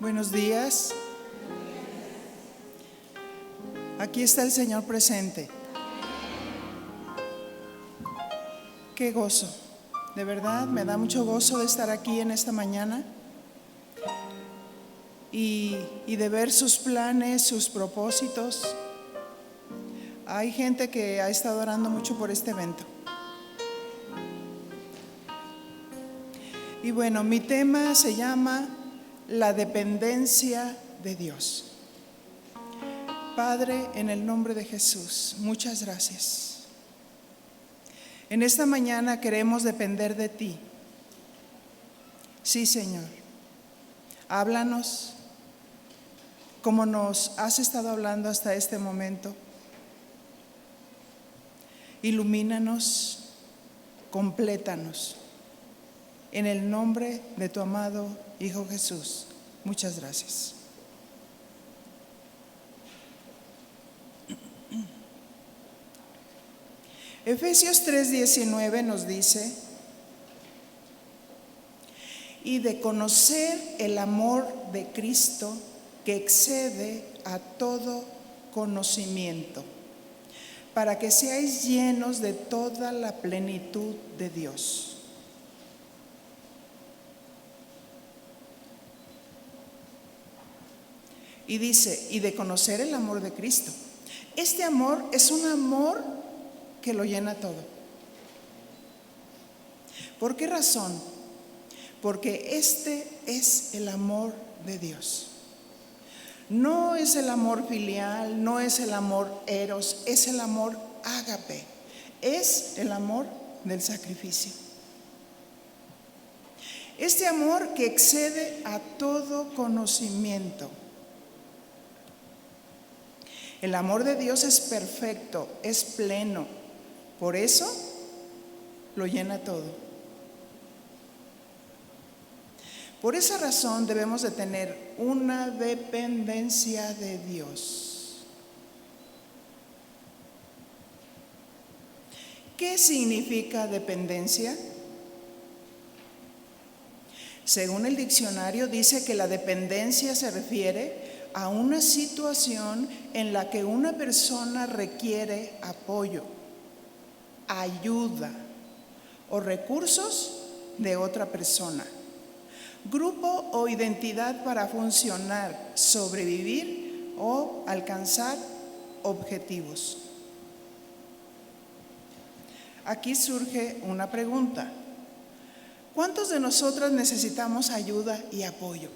Buenos días. Aquí está el Señor presente. Qué gozo. De verdad, me da mucho gozo de estar aquí en esta mañana y de ver sus planes, sus propósitos. Hay gente que ha estado orando mucho por este evento. Y bueno, mi tema se llama la dependencia de Dios. Padre, en el nombre de Jesús, muchas gracias. En esta mañana queremos depender de ti. Sí, Señor. Háblanos como nos has estado hablando hasta este momento. Ilumínanos, complétanos. En el nombre de tu amado Hijo Jesús, muchas gracias. Efesios 3:19 nos dice: y de conocer el amor de Cristo que excede a todo conocimiento, para que seáis llenos de toda la plenitud de Dios. Y dice, y de conocer el amor de Cristo. Este amor es un amor que lo llena todo. ¿Por qué razón? Porque este es el amor de Dios. No es el amor filial, no es el amor eros, es el amor ágape. Es el amor del sacrificio. Este amor que excede a todo conocimiento. El amor de Dios es perfecto, es pleno. Por eso lo llena todo. Por esa razón debemos de tener una dependencia de Dios. ¿Qué significa dependencia? Según el diccionario dice que la dependencia se refiere a una situación en la que una persona requiere apoyo, ayuda o recursos de otra persona, grupo o identidad para funcionar, sobrevivir o alcanzar objetivos. Aquí surge una pregunta: ¿cuántos de nosotros necesitamos ayuda y apoyo?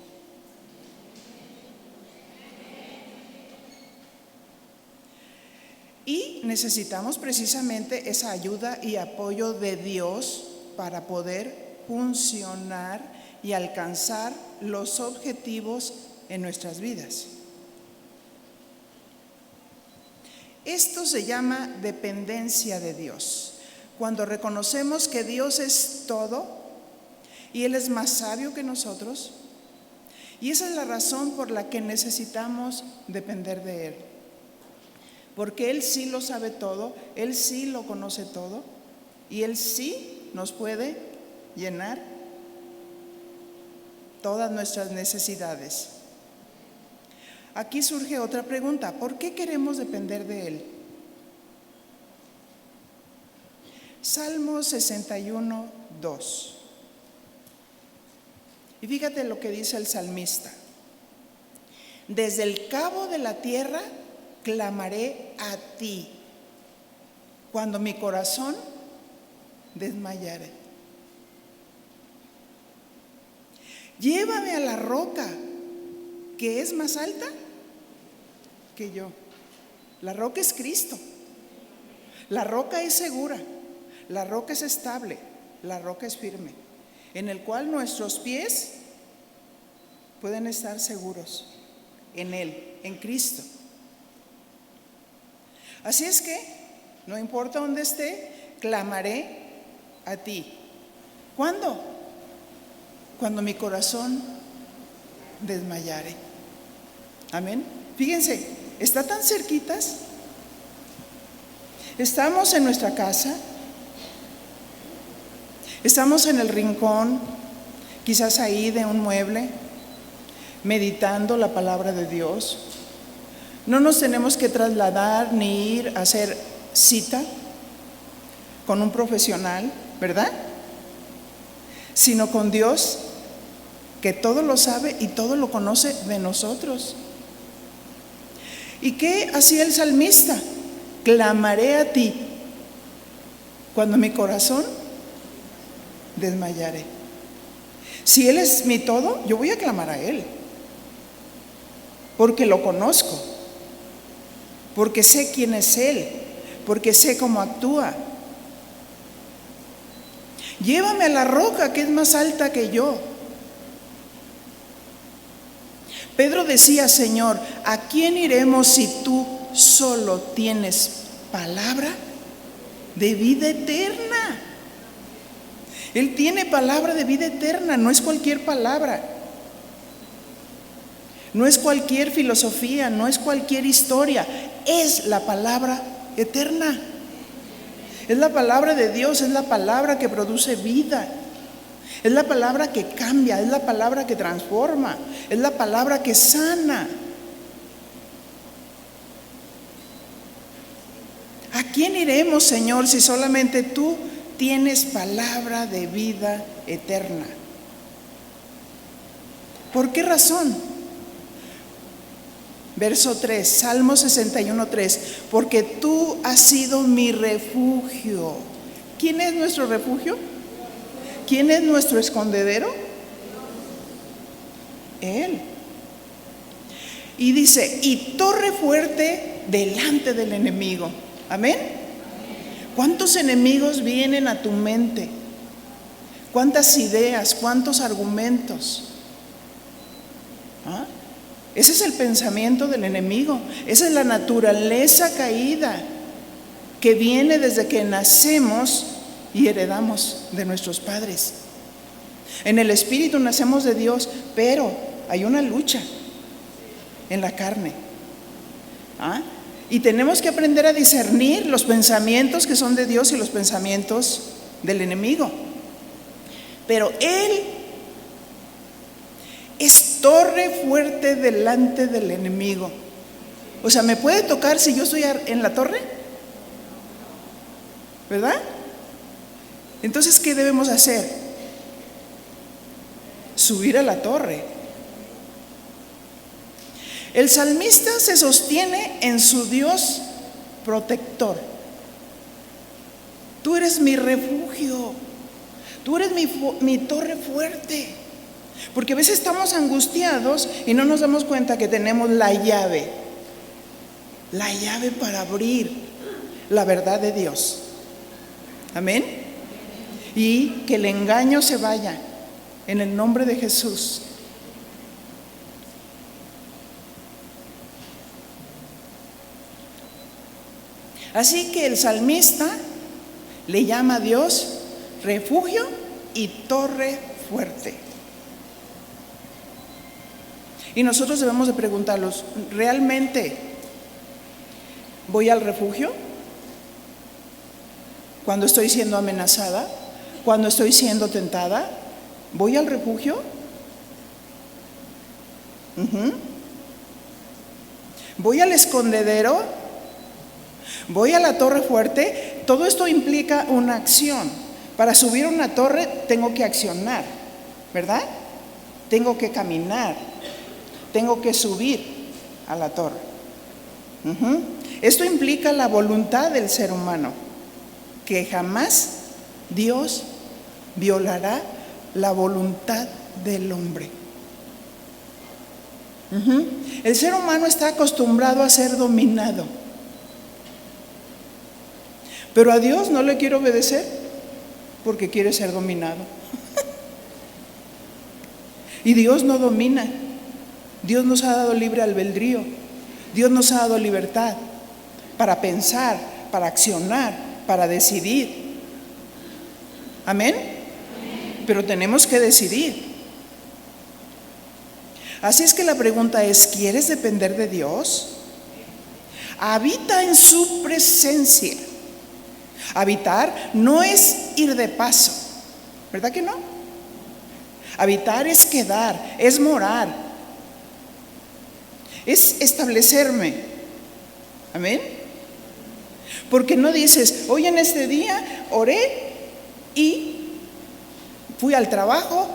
Y necesitamos precisamente esa ayuda y apoyo de Dios para poder funcionar y alcanzar los objetivos en nuestras vidas. Esto se llama dependencia de Dios. Cuando reconocemos que Dios es todo y Él es más sabio que nosotros, y esa es la razón por la que necesitamos depender de Él. Porque Él sí lo sabe todo, Él sí lo conoce todo y Él sí nos puede llenar todas nuestras necesidades. Aquí surge otra pregunta: ¿por qué queremos depender de Él? Salmo 61, 2. Y fíjate lo que dice el salmista: desde el cabo de la tierra clamaré a ti cuando mi corazón desmayare. Llévame a la roca que es más alta que yo. La roca es Cristo. La roca es segura. La roca es estable. La roca es firme, en el cual nuestros pies pueden estar seguros en Él, en Cristo. Así es que, no importa dónde esté, clamaré a ti. ¿Cuándo? Cuando mi corazón desmayare. Amén. Fíjense, está tan cerquitas. Estamos en nuestra casa, estamos en el rincón, quizás ahí de un mueble, meditando la palabra de Dios. No nos tenemos que trasladar ni ir a hacer cita con un profesional, ¿verdad? Sino con Dios, que todo lo sabe y todo lo conoce de nosotros. ¿Y qué hacía el salmista? Clamaré a ti cuando mi corazón desmayare. Si Él es mi todo, yo voy a clamar a Él, porque lo conozco, porque sé quién es Él, porque sé cómo actúa. Llévame a la roca que es más alta que yo. Pedro decía: Señor, ¿a quién iremos si tú solo tienes palabra de vida eterna? Él tiene palabra de vida eterna, no es cualquier palabra, no es cualquier filosofía, no es cualquier historia, es la palabra eterna. Es la palabra de Dios, es la palabra que produce vida, es la palabra que cambia, es la palabra que transforma, es la palabra que sana. ¿A quién iremos, Señor, si solamente tú tienes palabra de vida eterna? ¿Por qué razón? Verso 3, Salmo 61:3, porque tú has sido mi refugio. ¿Quién es nuestro refugio? ¿Quién es nuestro escondedero? Él. Y dice: y torre fuerte delante del enemigo. Amén. ¿Cuántos enemigos vienen a tu mente? ¿Cuántas ideas? ¿Cuántos argumentos? ¿Ah? Ese es el pensamiento del enemigo. Esa es la naturaleza caída que viene desde que nacemos y heredamos de nuestros padres. En el espíritu nacemos de Dios, pero hay una lucha en la carne. ¿Ah? Y tenemos que aprender a discernir los pensamientos que son de Dios y los pensamientos del enemigo. Pero Él es torre fuerte delante del enemigo. O sea, ¿me puede tocar si yo estoy en la torre? ¿Verdad? Entonces, ¿qué debemos hacer? Subir a la torre. El salmista se sostiene en su Dios protector. Tú eres mi refugio, tú eres mi torre fuerte. Porque a veces estamos angustiados y no nos damos cuenta que tenemos la llave para abrir la verdad de Dios. Amén. Y que el engaño se vaya en el nombre de Jesús. Así que el salmista le llama a Dios refugio y torre fuerte. Y nosotros debemos de preguntarlos: ¿realmente voy al refugio? Cuando estoy siendo amenazada, cuando estoy siendo tentada, ¿voy al refugio? ¿Voy al escondedero? ¿Voy a la torre fuerte? Todo esto implica una acción. Para subir a una torre tengo que accionar, ¿verdad? Tengo que caminar, tengo que subir a la torre. Esto implica la voluntad del ser humano, que jamás Dios violará la voluntad del hombre. El ser humano está acostumbrado a ser dominado, pero a Dios no le quiere obedecer porque quiere ser dominado. Y Dios no domina. Dios nos ha dado libre albedrío. Dios nos ha dado libertad para pensar, para accionar, para decidir. Amén. Pero tenemos que decidir. Así es que la pregunta es: ¿quieres depender de Dios? Habita en su presencia. Habitar no es ir de paso, ¿verdad que no? Habitar es quedar, es morar, es establecerme. Amén. Porque no dices, hoy en este día oré y fui al trabajo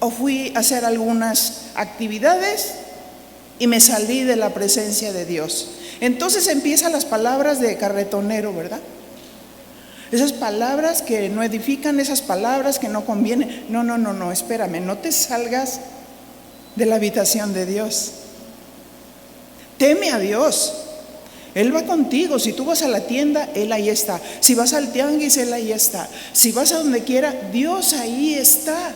o fui a hacer algunas actividades y me salí de la presencia de Dios. Entonces empiezan las palabras de carretonero, ¿verdad? Esas palabras que no edifican, esas palabras que no convienen. No, espérame, no te salgas de la habitación de Dios. Teme a Dios. Él va contigo. Si tú vas a la tienda, Él ahí está. Si vas al tianguis, Él ahí está. Si vas a donde quiera, Dios ahí está.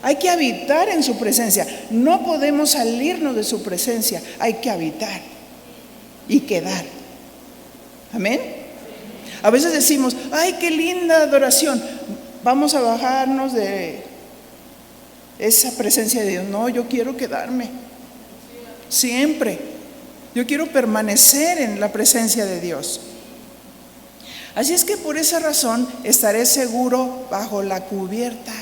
Hay que habitar en su presencia. No podemos salirnos de su presencia. Hay que habitar y quedar. Amén. A veces decimos, ay, qué linda adoración. Vamos a bajarnos de esa presencia de Dios. No, yo quiero quedarme. Siempre. Yo quiero permanecer en la presencia de Dios. Así es que por esa razón estaré seguro bajo la cubierta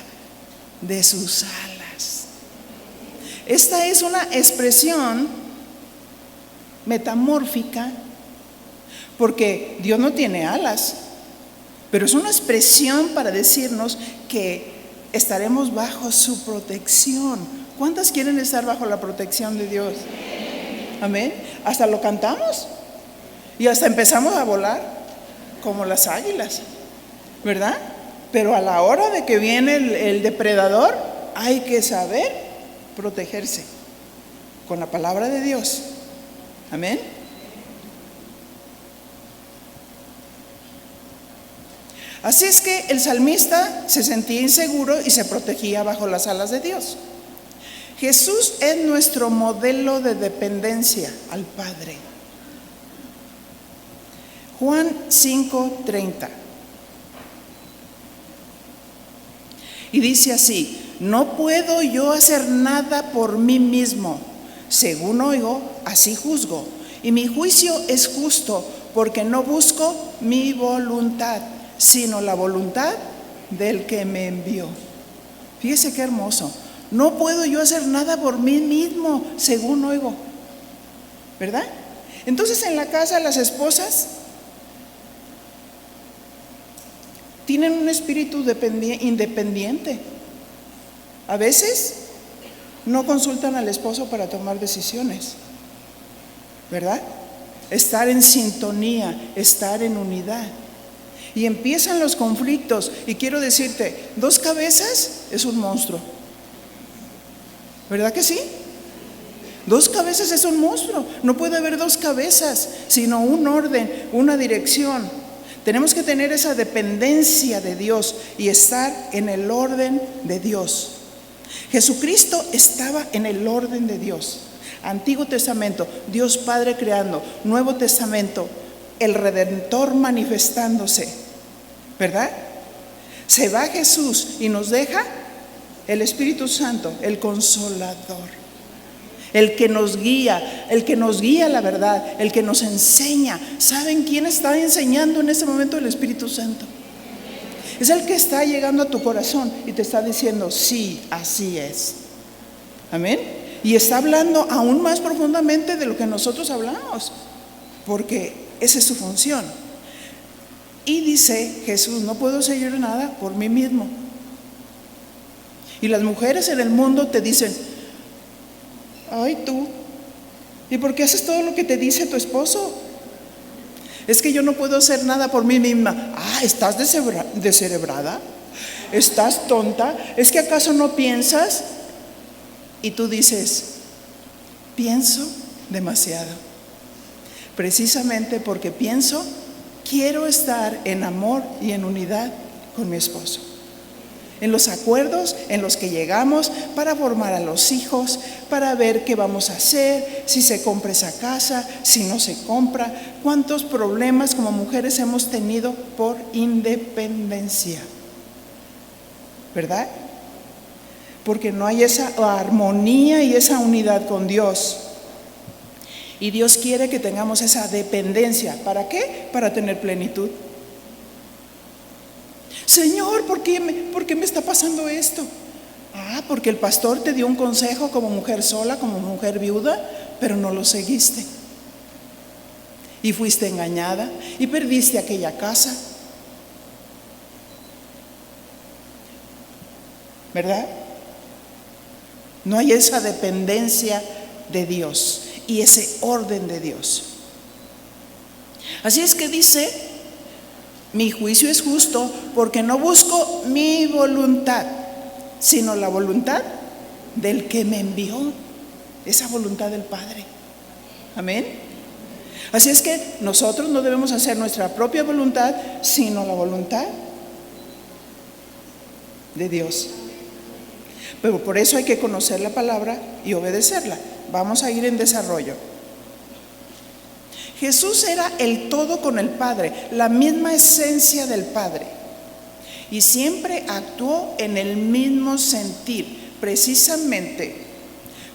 de sus alas. Esta es una expresión metamórfica, porque Dios no tiene alas, pero es una expresión para decirnos que estaremos bajo su protección. ¿Cuántas quieren estar bajo la protección de Dios? Amén. Hasta lo cantamos y hasta empezamos a volar como las águilas, ¿verdad? Pero a la hora de que viene el depredador, hay que saber protegerse con la palabra de Dios. Amén. Así es que el salmista se sentía inseguro y se protegía bajo las alas de Dios. Jesús es nuestro modelo de dependencia al Padre. Juan 5:30. Y dice así: no puedo yo hacer nada por mí mismo. Según oigo, así juzgo. Y mi juicio es justo, porque no busco mi voluntad, sino la voluntad del que me envió. Fíjese qué hermoso. No puedo yo hacer nada por mí mismo, según oigo, ¿verdad? Entonces en la casa las esposas tienen un espíritu independiente. A veces no consultan al esposo para tomar decisiones, ¿verdad? Estar en sintonía, estar en unidad. Y empiezan los conflictos. Y quiero decirte, 2 cabezas es un monstruo. ¿Verdad que sí? 2 cabezas es un monstruo. No puede haber 2 cabezas, sino un orden, una dirección. Tenemos que tener esa dependencia de Dios y estar en el orden de Dios. Jesucristo estaba en el orden de Dios. Antiguo Testamento, Dios Padre creando. Nuevo Testamento, el Redentor manifestándose, ¿verdad? Se va Jesús y nos deja el Espíritu Santo, el Consolador, el que nos guía la verdad, el que nos enseña. ¿Saben quién está enseñando en este momento? El Espíritu Santo. Es el que está llegando a tu corazón y te está diciendo, sí, así es. Amén. Y está hablando aún más profundamente de lo que nosotros hablamos, porque esa es su función. Y dice Jesús, no puedo hacer nada por mí mismo. Y las mujeres en el mundo te dicen, ay tú, ¿y por qué haces todo lo que te dice tu esposo? Es que yo no puedo hacer nada por mí misma. Ah, ¿estás descerebrada? ¿Estás tonta? ¿Es que acaso no piensas? Y tú dices, pienso demasiado. Precisamente porque pienso, quiero estar en amor y en unidad con mi esposo. En los acuerdos en los que llegamos para formar a los hijos, para ver qué vamos a hacer, si se compra esa casa, si no se compra. ¿Cuántos problemas como mujeres hemos tenido por independencia? ¿Verdad? Porque no hay esa armonía y esa unidad con Dios. Y Dios quiere que tengamos esa dependencia. ¿Para qué? Para tener plenitud. Señor, ¿por qué me está pasando esto? Porque el pastor te dio un consejo como mujer sola, como mujer viuda, pero no lo seguiste. Y fuiste engañada y perdiste aquella casa. ¿Verdad? No hay esa dependencia de Dios y ese orden de Dios. Así es que dice, mi juicio es justo porque no busco mi voluntad, sino la voluntad del que me envió, esa voluntad del Padre. Amén. Así es que nosotros no debemos hacer nuestra propia voluntad, sino la voluntad de Dios. Pero por eso hay que conocer la palabra y obedecerla. Vamos a ir en desarrollo. Jesús era el todo con el Padre, la misma esencia del Padre. Y siempre actuó en el mismo sentir, precisamente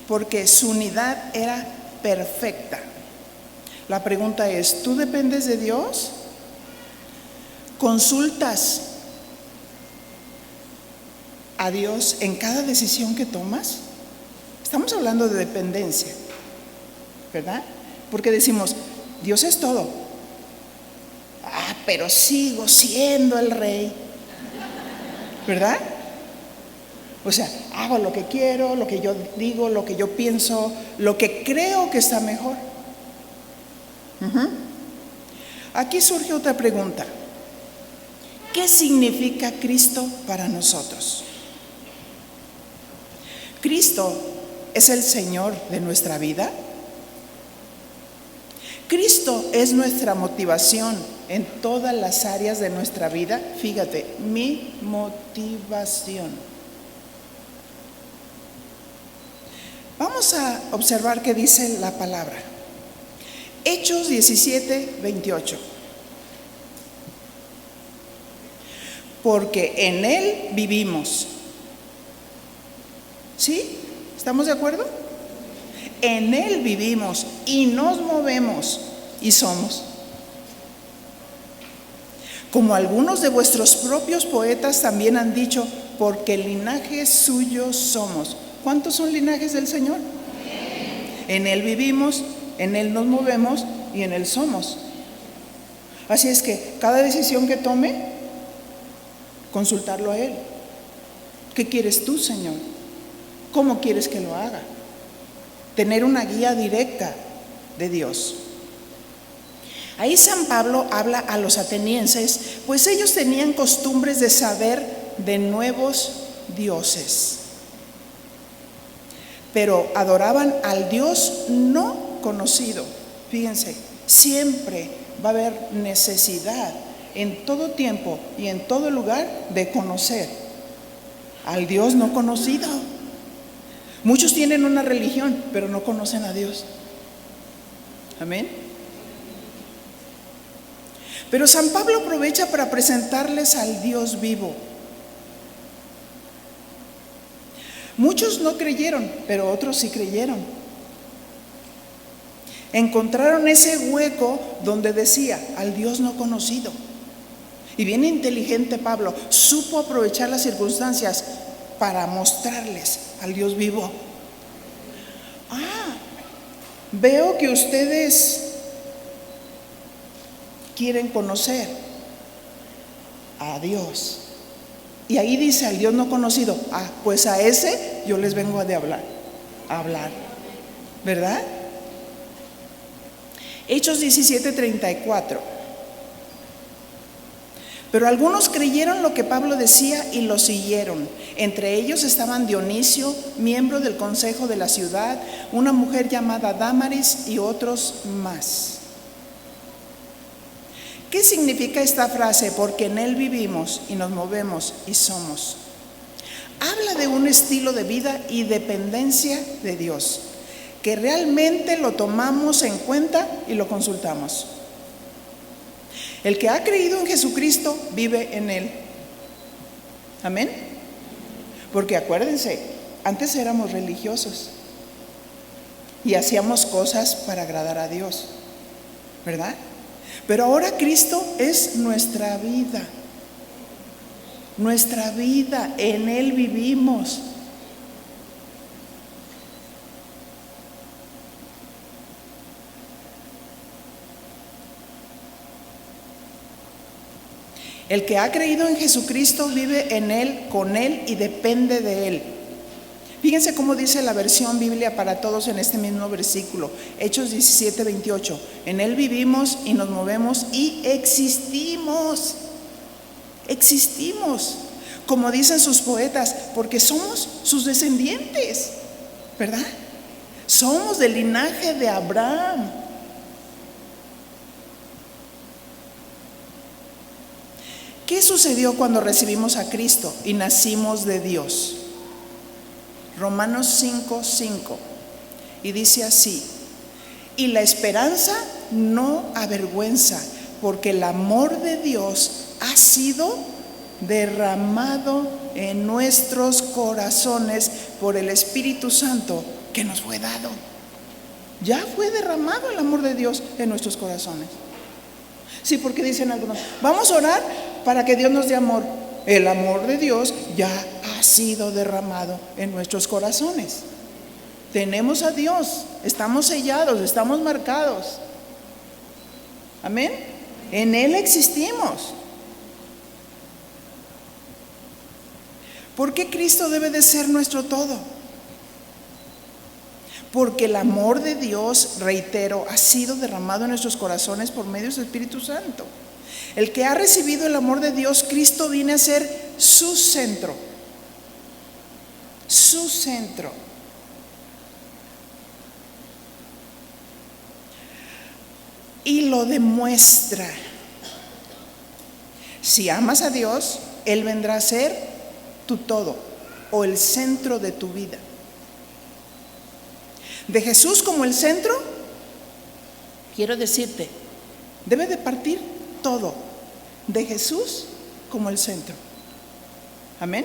porque su unidad era perfecta. La pregunta es, ¿tú dependes de Dios? ¿Consultas a Dios en cada decisión que tomas? Estamos hablando de dependencia, ¿verdad? Porque decimos, Dios es todo. Pero sigo siendo el rey, ¿verdad? O sea, hago lo que quiero, lo que yo digo, lo que yo pienso, lo que creo que está mejor. Aquí surge otra pregunta. ¿Qué significa Cristo para nosotros? ¿Cristo es el Señor de nuestra vida? ¿Cristo es nuestra motivación en todas las áreas de nuestra vida? Fíjate, mi motivación. Vamos a observar qué dice la palabra. Hechos 17, 28. Porque en Él vivimos. ¿Sí? ¿Estamos de acuerdo? En Él vivimos y nos movemos y somos. Como algunos de vuestros propios poetas también han dicho, porque linaje suyo somos. ¿Cuántos son linajes del Señor? En Él vivimos, en Él nos movemos y en Él somos. Así es que cada decisión que tome, consultarlo a Él. ¿Qué quieres tú, Señor? ¿Cómo quieres que lo haga? Tener una guía directa de Dios. Ahí San Pablo habla a los atenienses, pues ellos tenían costumbres de saber de nuevos dioses, pero adoraban al Dios no conocido. Fíjense, siempre va a haber necesidad en todo tiempo y en todo lugar de conocer al Dios no conocido. Muchos tienen una religión, pero no conocen a Dios. Amén. Pero San Pablo aprovecha para presentarles al Dios vivo. Muchos no creyeron, pero otros sí creyeron. Encontraron ese hueco donde decía, al Dios no conocido. Y bien inteligente Pablo, supo aprovechar las circunstancias para mostrarles al Dios vivo. Veo que ustedes quieren conocer a Dios. Y ahí dice al Dios no conocido. Pues a ese yo les vengo a hablar. ¿Verdad? Hechos 17:34. Pero algunos creyeron lo que Pablo decía y lo siguieron. Entre ellos estaban Dionisio, miembro del consejo de la ciudad, una mujer llamada Dámaris y otros más. ¿Qué significa esta frase? Porque en Él vivimos y nos movemos y somos. Habla de un estilo de vida y dependencia de Dios, que realmente lo tomamos en cuenta y lo consultamos. El que ha creído en Jesucristo vive en Él. Amén. Porque acuérdense, antes éramos religiosos y hacíamos cosas para agradar a Dios, ¿verdad? Pero ahora Cristo es nuestra vida. Nuestra vida, en Él vivimos El que ha creído en Jesucristo vive en Él, con Él y depende de Él. Fíjense cómo dice la versión Biblia para todos en este mismo versículo, Hechos 17:28. En Él vivimos y nos movemos y existimos. Existimos, como dicen sus poetas, porque somos sus descendientes, ¿verdad? Somos del linaje de Abraham. ¿Qué sucedió cuando recibimos a Cristo y nacimos de Dios? Romanos 5:5, y dice así: y la esperanza no avergüenza, porque el amor de Dios ha sido derramado en nuestros corazones por el Espíritu Santo que nos fue dado. Ya fue derramado el amor de Dios en nuestros corazones. Sí, porque dicen algunos, vamos a orar para que Dios nos dé amor. El amor de Dios ya ha sido derramado en nuestros corazones. Tenemos a Dios, estamos sellados, estamos marcados. Amén. En Él existimos. ¿Por qué Cristo debe de ser nuestro todo? Porque el amor de Dios, reitero, ha sido derramado en nuestros corazones por medio de su Espíritu Santo. El que ha recibido el amor de Dios, Cristo viene a ser su centro. Su centro. Y lo demuestra. Si amas a Dios, Él vendrá a ser tu todo o el centro de tu vida. De Jesús como el centro, quiero decirte, debe de partir todo de Jesús como el centro. Amén.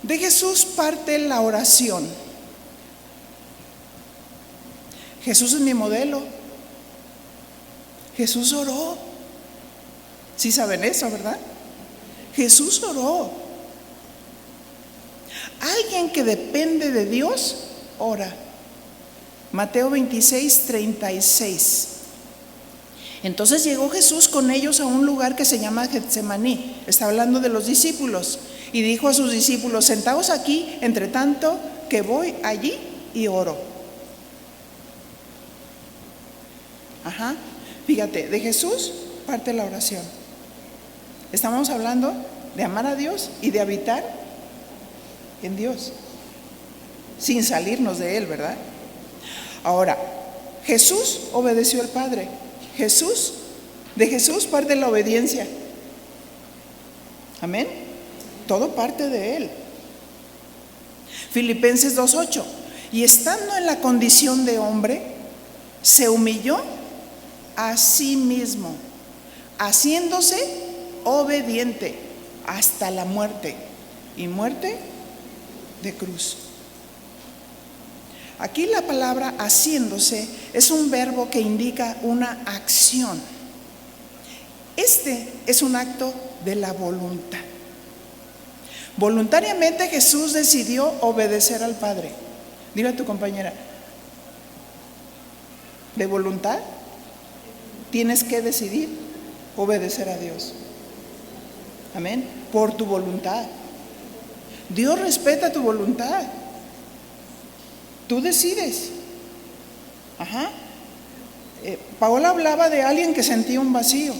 De Jesús parte la oración. Jesús es mi modelo. Jesús oró. Sí saben eso, ¿verdad? Jesús oró. Alguien que depende de Dios, ora. Mateo 26:36. Entonces llegó Jesús con ellos a un lugar que se llama Getsemaní. Está hablando de los discípulos. Y dijo a sus discípulos, sentaos aquí, entre tanto que voy allí y oro. Fíjate, de Jesús parte la oración. Estamos hablando de amar a Dios y de habitar en Dios, sin salirnos de Él, ¿verdad? Ahora, Jesús obedeció al Padre. De Jesús parte la obediencia. Amén. Todo parte de Él. Filipenses 2:8. Y estando en la condición de hombre, se humilló a sí mismo, haciéndose obediente hasta la muerte, y muerte de cruz. Aquí la palabra haciéndose es un verbo que indica una acción. Este es un acto de la voluntad. Voluntariamente Jesús decidió obedecer al Padre. Dile a tu compañera, de voluntad tienes que decidir obedecer a Dios. Amén. Por tu voluntad. Dios respeta tu voluntad. Tú decides. Paola hablaba de alguien que sentía un vacío,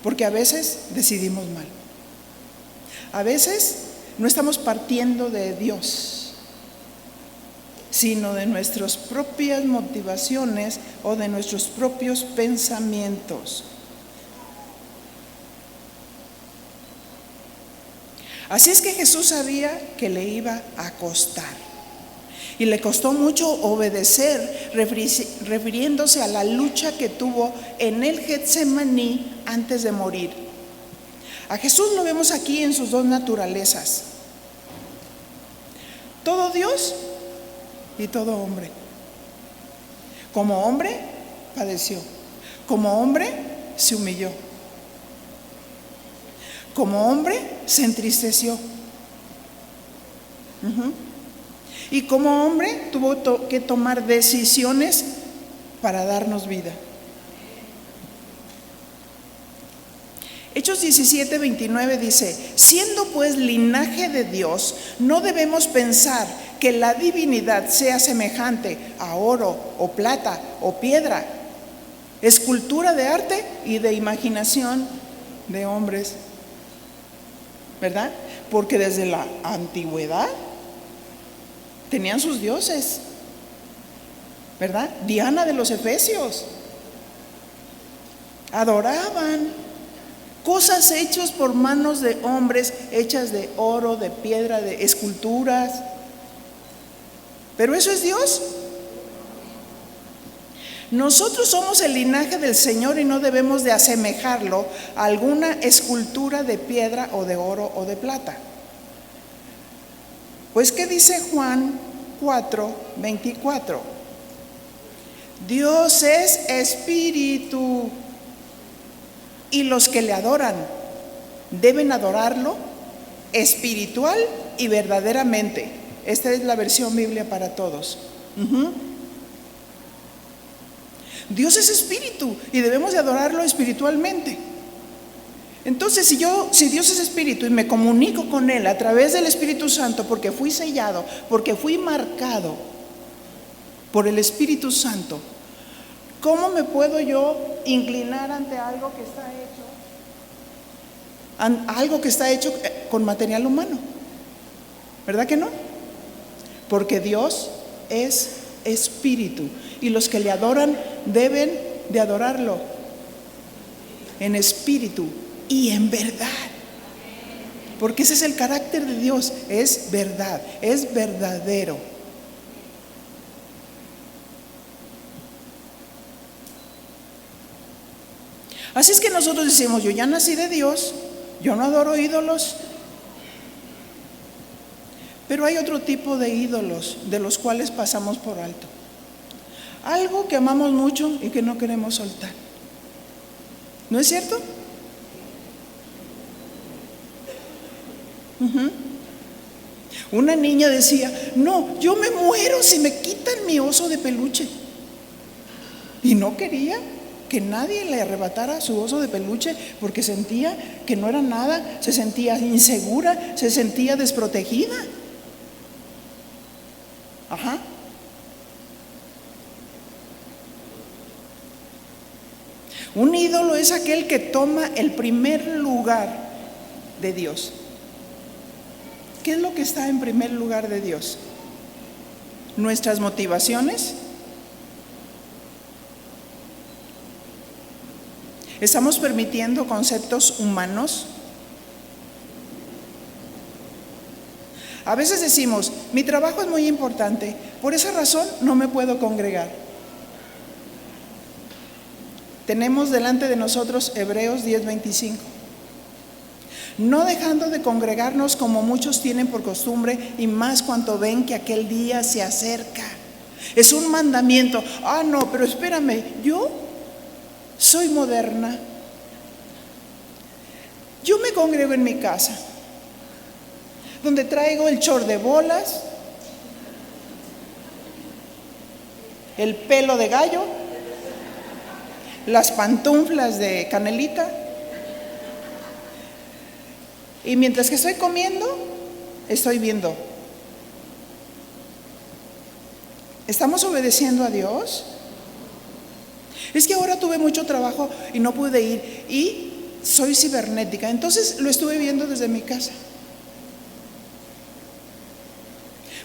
porque a veces decidimos mal. A veces no estamos partiendo de Dios, sino de nuestras propias motivaciones o de nuestros propios pensamientos. Así es que Jesús sabía que le iba a costar. Y le costó mucho obedecer, refiriéndose a la lucha que tuvo en el Getsemaní antes de morir. A Jesús lo vemos aquí en sus dos naturalezas. Todo Dios y todo hombre. Como hombre padeció. Como hombre se humilló. Como hombre se entristeció. Y como hombre tuvo que tomar decisiones para darnos vida. Hechos 17:29 dice: siendo pues linaje de Dios, no debemos pensar que la divinidad sea semejante a oro o plata o piedra, escultura de arte y de imaginación de hombres, ¿verdad? Porque desde la antigüedad tenían sus dioses, ¿verdad? Diana de los Efesios, adoraban cosas hechas por manos de hombres, hechas de oro, de piedra, de esculturas. ¿Pero eso es Dios? Nosotros somos el linaje del Señor y no debemos de asemejarlo a alguna escultura de piedra o de oro o de plata. Pues, ¿qué dice Juan 4:24? Dios es espíritu y los que le adoran deben adorarlo espiritual y verdaderamente. Esta es la versión Biblia para todos. Dios es espíritu y debemos de adorarlo espiritualmente. Entonces, si Dios es espíritu y me comunico con Él a través del Espíritu Santo, porque fui sellado, porque fui marcado por el Espíritu Santo, ¿cómo me puedo yo inclinar ante algo que está hecho con material humano? ¿Verdad que no? Porque Dios es espíritu y los que le adoran deben de adorarlo en espíritu y en verdad, porque ese es el carácter de Dios, es verdad, es verdadero. Así es que nosotros decimos: yo ya nací de Dios, yo no adoro ídolos. Pero hay otro tipo de ídolos de los cuales pasamos por alto. Algo que amamos mucho y que no queremos soltar. ¿No es cierto? Una niña decía: no, yo me muero si me quitan mi oso de peluche. Y no quería que nadie le arrebatara su oso de peluche porque sentía que no era nada, se sentía insegura, se sentía desprotegida. Un ídolo es aquel que toma el primer lugar de Dios. ¿Qué es lo que está en primer lugar de Dios? ¿Nuestras motivaciones? ¿Estamos permitiendo conceptos humanos? A veces decimos: mi trabajo es muy importante, por esa razón no me puedo congregar. Tenemos delante de nosotros Hebreos 10:25. No dejando de congregarnos como muchos tienen por costumbre, y más cuanto ven que aquel día se acerca. Es un mandamiento. No, pero espérame, yo soy moderna. Yo me congrego en mi casa, donde traigo el short de bolas, el pelo de gallo, las pantuflas de canelita, y mientras que estoy comiendo, estoy viendo. ¿Estamos obedeciendo a Dios? Es que ahora tuve mucho trabajo y no pude ir, y soy cibernética, entonces lo estuve viendo desde mi casa.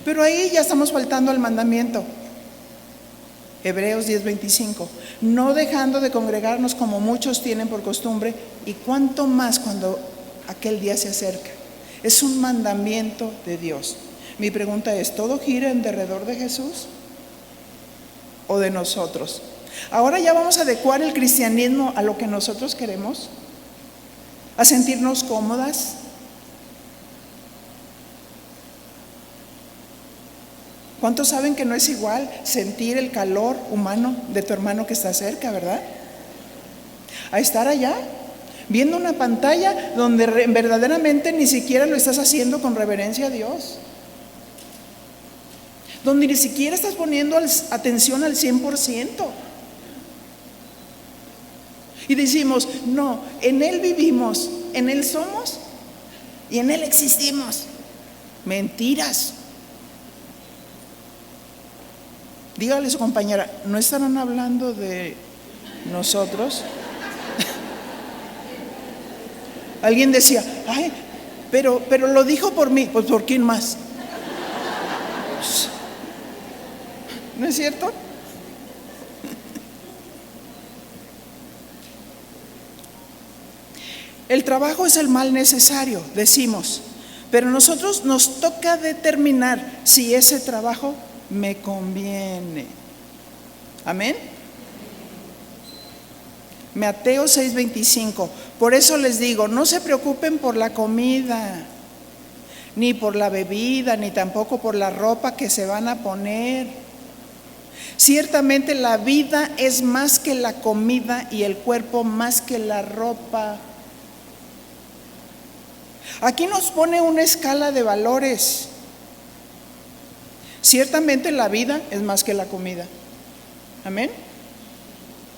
Pero ahí ya estamos faltando al mandamiento. Hebreos 10:25. No dejando de congregarnos como muchos tienen por costumbre, y cuánto más cuando aquel día se acerca. Es un mandamiento de Dios. Mi pregunta es: ¿todo gira en derredor de Jesús o de nosotros? Ahora ya vamos a adecuar el cristianismo a lo que nosotros queremos, a sentirnos cómodas. ¿Cuántos saben que no es igual sentir el calor humano de tu hermano que está cerca, verdad? A estar allá, viendo una pantalla donde verdaderamente ni siquiera lo estás haciendo con reverencia a Dios. donde ni siquiera estás poniendo atención al 100%. Y decimos, no, en Él vivimos, en Él somos y en Él existimos. Mentiras. Dígale a su compañera, ¿no estarán hablando de nosotros? Alguien decía, ay, pero lo dijo por mí. Pues ¿por quién más? ¿No es cierto? El trabajo es el mal necesario, decimos, pero a nosotros nos toca determinar si ese trabajo me conviene. Amén. Mateo 6:25. Por eso les digo, no se preocupen por la comida, ni por la bebida, ni tampoco por la ropa que se van a poner. Ciertamente la vida es más que la comida y el cuerpo más que la ropa. Aquí nos pone una escala de valores. Ciertamente la vida es más que la comida. Amén.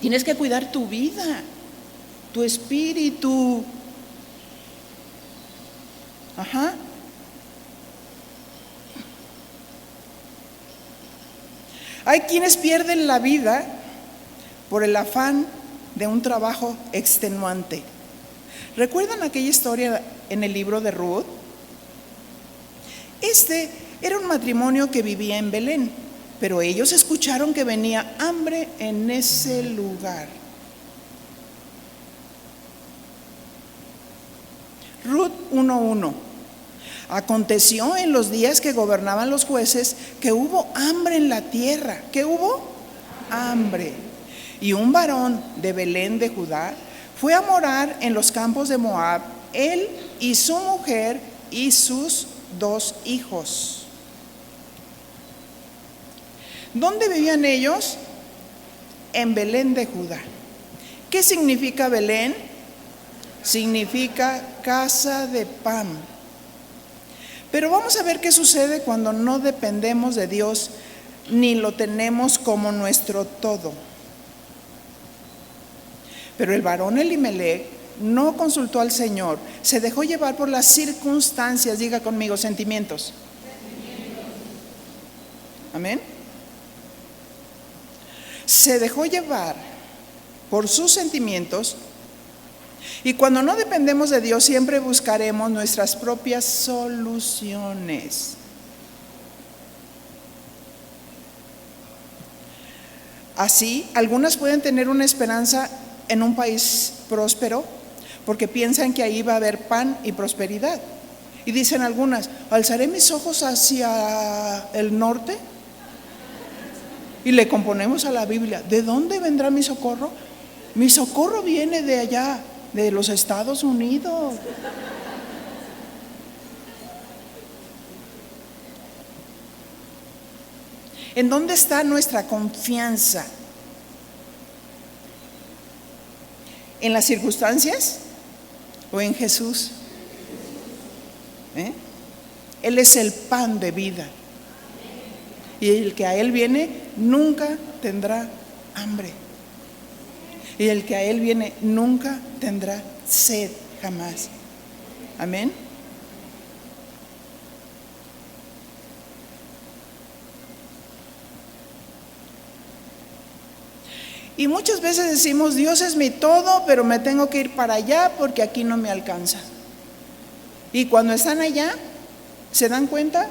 Tienes que cuidar tu vida, tu espíritu. Ajá. Hay quienes pierden la vida por el afán de un trabajo extenuante. ¿Recuerdan aquella historia en el libro de Ruth? Era un matrimonio que vivía en Belén, pero ellos escucharon que venía hambre en ese lugar. Ruth 1:1. Aconteció en los días que gobernaban los jueces que hubo hambre en la tierra. ¿Qué hubo? Hambre. Y un varón de Belén de Judá fue a morar en los campos de Moab, él y su mujer y sus 2 hijos. ¿Dónde vivían ellos? En Belén de Judá. ¿Qué significa Belén? Significa casa de pan. Pero vamos a ver qué sucede cuando no dependemos de Dios ni lo tenemos como nuestro todo. Pero el varón Elimelec no consultó al Señor, se dejó llevar por las circunstancias. Diga conmigo, sentimientos. Amén. Se dejó llevar por sus sentimientos, y cuando no dependemos de Dios siempre buscaremos nuestras propias soluciones. Así, algunas pueden tener una esperanza en un país próspero porque piensan que ahí va a haber pan y prosperidad. Y dicen algunas, alzaré mis ojos hacia el norte. Y le componemos a la Biblia, ¿de dónde vendrá mi socorro? Mi socorro viene de allá, de los Estados Unidos. ¿En dónde está nuestra confianza? ¿En las circunstancias o en Jesús? Él es el pan de vida. Y el que a Él viene nunca tendrá hambre. Y el que a Él viene nunca tendrá sed, jamás. Amén. Y muchas veces decimos, Dios es mi todo, pero me tengo que ir para allá porque aquí no me alcanza. Y cuando están allá, se dan cuenta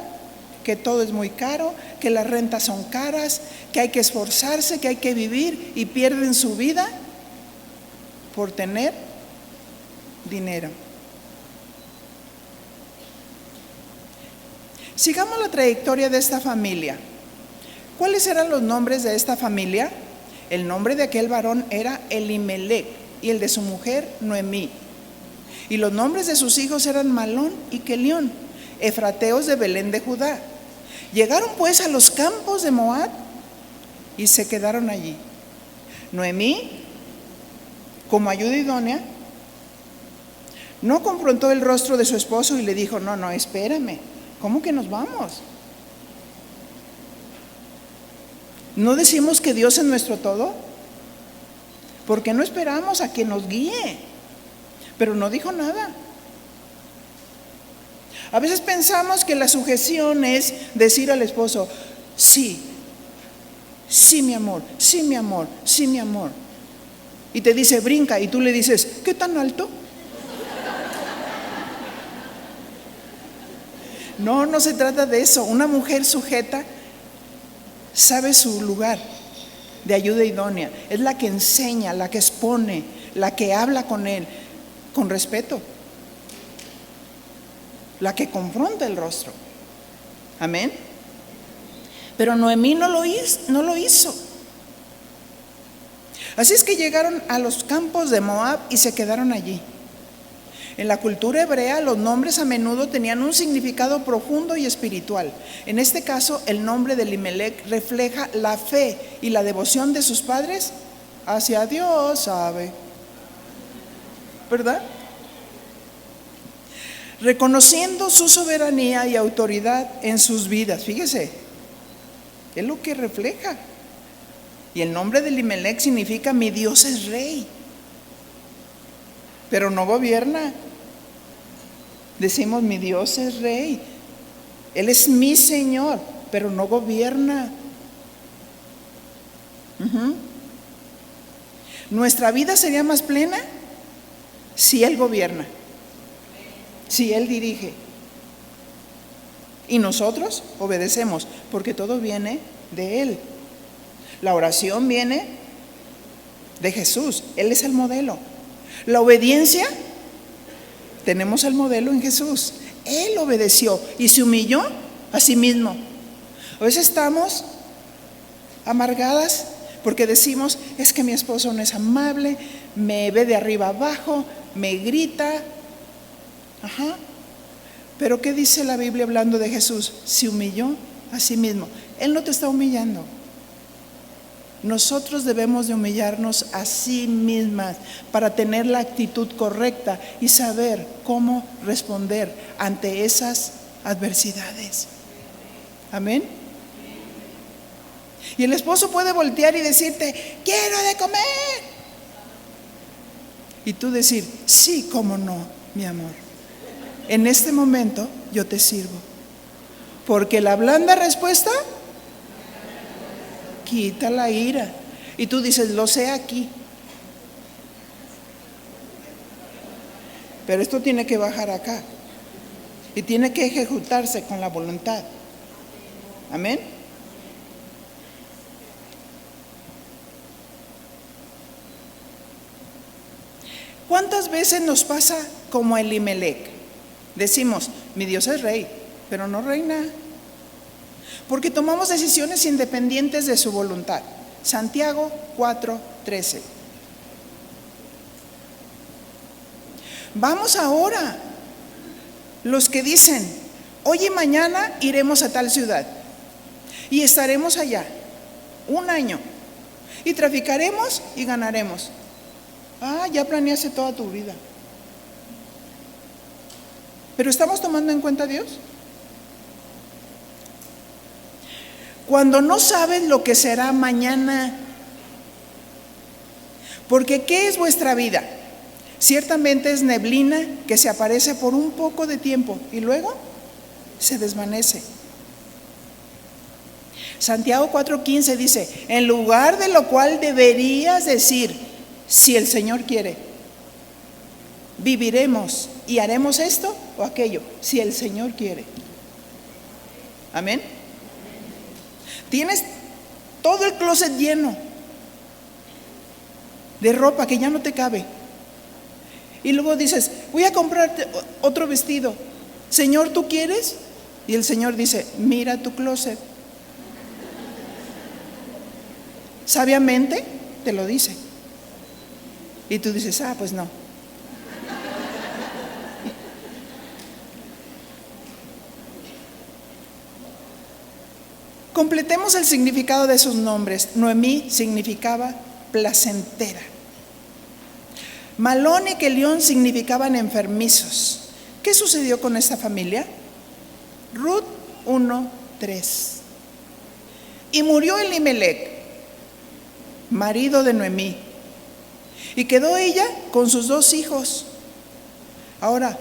que todo es muy caro, que las rentas son caras, que hay que esforzarse, que hay que vivir, y pierden su vida por tener dinero. Sigamos la trayectoria de esta familia. ¿Cuáles eran los nombres de esta familia? El nombre de aquel varón era Elimelec y el de su mujer Noemí. Y los nombres de sus hijos eran Malón y Kelión, efrateos de Belén de Judá. Llegaron pues a los campos de Moab y se quedaron allí. Noemí, como ayuda idónea, no confrontó el rostro de su esposo y le dijo, no, espérame, ¿cómo que nos vamos? ¿No decimos que Dios es nuestro todo? ¿Por qué no esperamos a que nos guíe? Pero no dijo nada. A veces pensamos que la sujeción es decir al esposo, sí, sí mi amor, sí mi amor, sí mi amor. Y te dice, brinca, y tú le dices, ¿qué tan alto? No, no se trata de eso. Una mujer sujeta sabe su lugar de ayuda idónea. Es la que enseña, la que expone, la que habla con él con respeto, la que confronta el rostro. Amén. Pero Noemí no lo hizo. Así es que llegaron a los campos de Moab y se quedaron allí. En la cultura hebrea, los nombres a menudo tenían un significado profundo y espiritual. En este caso, el nombre de Elimelec refleja la fe y la devoción de sus padres hacia Dios, ¿sabe? ¿Verdad? Reconociendo su soberanía y autoridad en sus vidas. Fíjese, es lo que refleja. Y el nombre de Elimelec significa mi Dios es rey, pero no gobierna. Decimos mi Dios es rey, Él es mi Señor, pero no gobierna. Nuestra vida sería más plena si Él gobierna, si Él dirige. Y nosotros obedecemos, porque todo viene de Él. La oración viene de Jesús, Él es el modelo. La obediencia, tenemos el modelo en Jesús. Él obedeció y se humilló a sí mismo. A veces estamos amargadas porque decimos, es que mi esposo no es amable, me ve de arriba abajo, me grita. Pero ¿qué dice la Biblia hablando de Jesús? Se humilló a sí mismo. Él no te está humillando. Nosotros debemos de humillarnos a sí mismas para tener la actitud correcta y saber cómo responder ante esas adversidades. Amén. Y el esposo puede voltear y decirte, quiero de comer. Y tú decir, sí, cómo no, mi amor. En este momento yo te sirvo. Porque la blanda respuesta quita la ira. Y tú dices, lo sé aquí, pero esto tiene que bajar acá y tiene que ejecutarse con la voluntad. Amén. ¿Cuántas veces nos pasa como Elimelec? Decimos, mi Dios es rey, pero no reina, porque tomamos decisiones independientes de su voluntad. Santiago 4:13. Vamos ahora, los que dicen, hoy y mañana iremos a tal ciudad y estaremos allá 1 año y traficaremos y ganaremos. Ya planeaste toda tu vida. ¿Pero estamos tomando en cuenta a Dios? Cuando no sabes lo que será mañana, porque ¿qué es vuestra vida? Ciertamente es neblina que se aparece por un poco de tiempo y luego se desvanece. Santiago 4:15 dice, en lugar de lo cual deberías decir, si el Señor quiere, viviremos y haremos esto o aquello, si el Señor quiere. Amén. Tienes todo el closet lleno de ropa que ya no te cabe. Y luego dices, voy a comprarte otro vestido. Señor, ¿tú quieres? Y el Señor dice, mira tu closet. Sabiamente te lo dice. Y tú dices, pues no. Completemos el significado de esos nombres. Noemí significaba placentera. Malón y Kelión significaban enfermizos. ¿Qué sucedió con esta familia? Ruth 1:3. Y murió Elimelec, marido de Noemí, y quedó ella con sus 2 hijos. Ahora,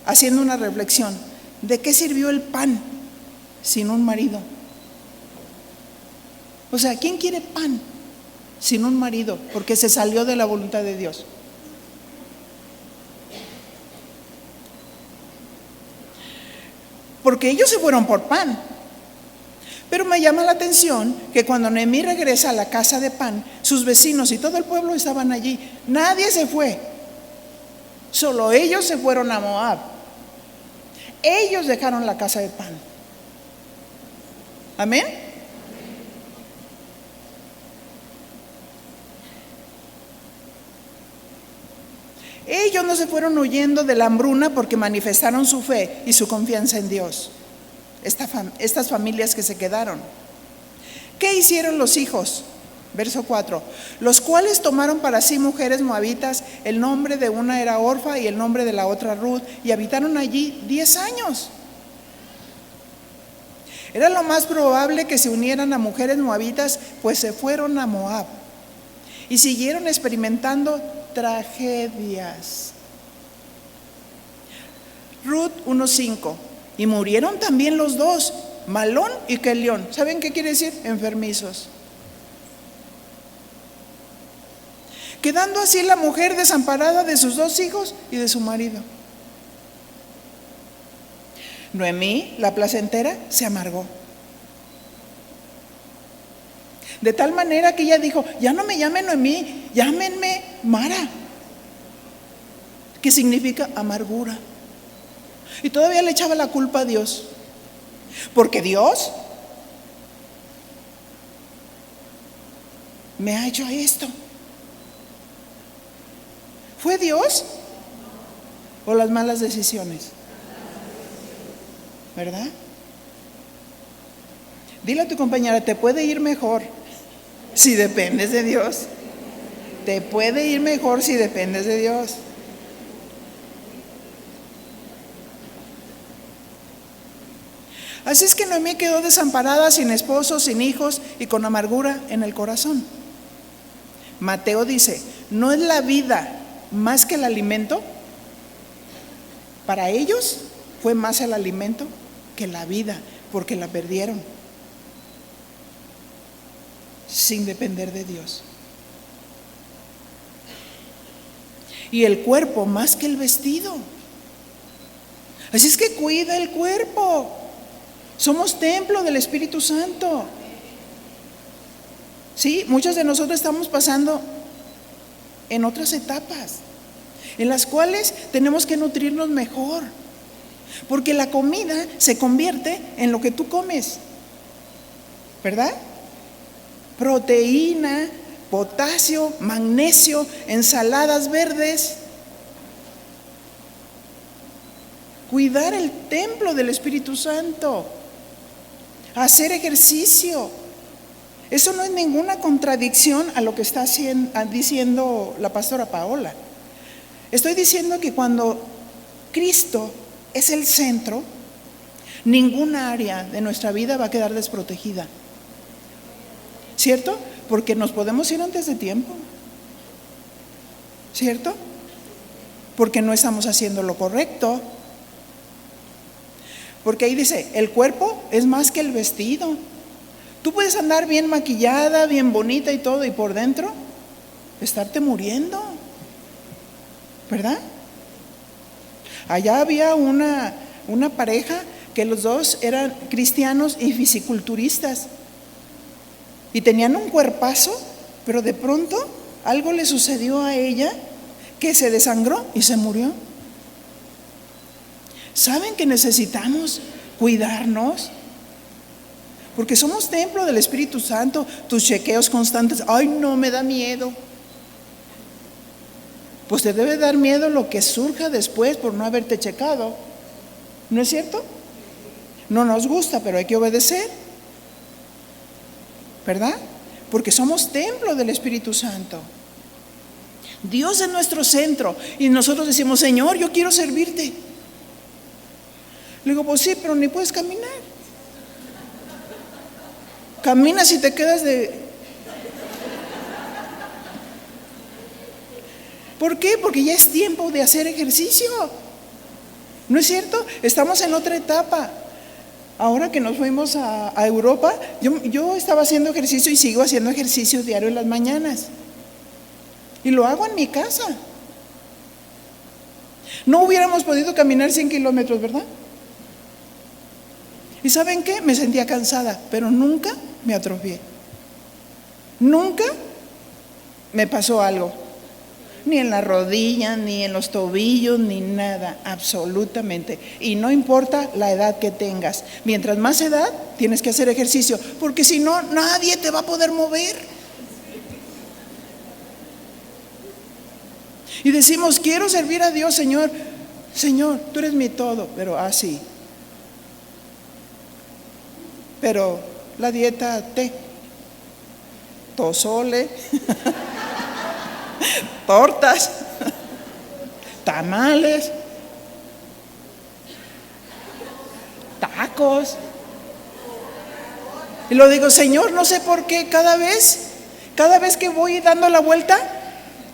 haciendo una reflexión, ¿de qué sirvió el pan sin un marido? O sea, ¿quién quiere pan sin un marido? Porque se salió de la voluntad de Dios. Porque ellos se fueron por pan. Pero me llama la atención que cuando Noemí regresa a la casa de pan, sus vecinos y todo el pueblo estaban allí. Nadie se fue. Solo ellos se fueron a Moab. Ellos dejaron la casa de pan. Amén. Ellos no se fueron huyendo de la hambruna porque manifestaron su fe y su confianza en Dios. Estas familias que se quedaron. ¿Qué hicieron los hijos? Verso 4. Los cuales tomaron para sí mujeres moabitas, el nombre de una era Orfa y el nombre de la otra Ruth, y habitaron allí 10 años. Era lo más probable que se unieran a mujeres moabitas, pues se fueron a Moab y siguieron experimentando tragedias. Ruth 1:5. Y murieron también los 2, Malón y Kelión. ¿Saben qué quiere decir? Enfermizos. Quedando así la mujer desamparada de sus 2 hijos y de su marido. Noemí, la placentera, se amargó. De tal manera que ella dijo: ya no me llamen Noemí, llámenme Mara, que significa amargura. Y todavía le echaba la culpa a Dios, porque Dios me ha hecho esto. ¿Fue Dios o las malas decisiones? ¿Verdad? Dile a tu compañera: te puede ir mejor si dependes de Dios. Te puede ir mejor si dependes de Dios. Así es que Noemí quedó desamparada, sin esposo, sin hijos y con amargura en el corazón. Mateo dice: ¿no es la vida más que el alimento? Para ellos fue más el alimento que la vida, porque la perdieron sin depender de Dios. Y el cuerpo más que el vestido. Así es que cuida el cuerpo. Somos templo del Espíritu Santo. Sí, muchos de nosotros estamos pasando en otras etapas en las cuales tenemos que nutrirnos mejor, porque la comida se convierte en lo que tú comes, ¿verdad? Proteína, potasio, magnesio, ensaladas verdes. Cuidar el templo del Espíritu Santo, hacer ejercicio. Eso no es ninguna contradicción a lo que está diciendo la pastora Paola. Estoy diciendo que cuando Cristo es el centro, ninguna área de nuestra vida va a quedar desprotegida. ¿Cierto? Porque nos podemos ir antes de tiempo. ¿Cierto? Porque no estamos haciendo lo correcto. Porque ahí dice: el cuerpo es más que el vestido. Tú puedes andar bien maquillada, bien bonita y todo, y por dentro estarte muriendo, ¿verdad? Allá había una pareja que los dos eran cristianos y fisiculturistas y tenían un cuerpazo, pero de pronto algo le sucedió a ella que se desangró y se murió. ¿Saben que necesitamos cuidarnos? Porque somos templo del Espíritu Santo. Tus chequeos constantes: ay, no, me da miedo. Pues te debe dar miedo lo que surja después por no haberte checado. ¿No es cierto? No nos gusta, pero hay que obedecer, ¿verdad? Porque somos templo del Espíritu Santo. Dios es nuestro centro y nosotros decimos: Señor, yo quiero servirte. Le digo: pues sí, pero ni puedes caminar. Caminas y te quedas de... ¿Por qué? Porque ya es tiempo de hacer ejercicio. ¿No es cierto? Estamos en otra etapa. Ahora que nos fuimos a Europa, yo estaba haciendo ejercicio y sigo haciendo ejercicio diario en las mañanas. Y lo hago en mi casa. No hubiéramos podido caminar 100 kilómetros, ¿verdad? ¿Y saben qué? Me sentía cansada, pero nunca me atrofié. Nunca me pasó algo. Ni en la rodilla, ni en los tobillos, ni nada, absolutamente. Y no importa la edad que tengas. Mientras más edad, tienes que hacer ejercicio, porque si no, nadie te va a poder mover. Y decimos, quiero servir a Dios, Señor. Señor, tú eres mi todo, pero así. Pero la dieta pozole, tortas, tamales, tacos. Y lo digo, Señor, no sé por qué cada vez que voy dando la vuelta,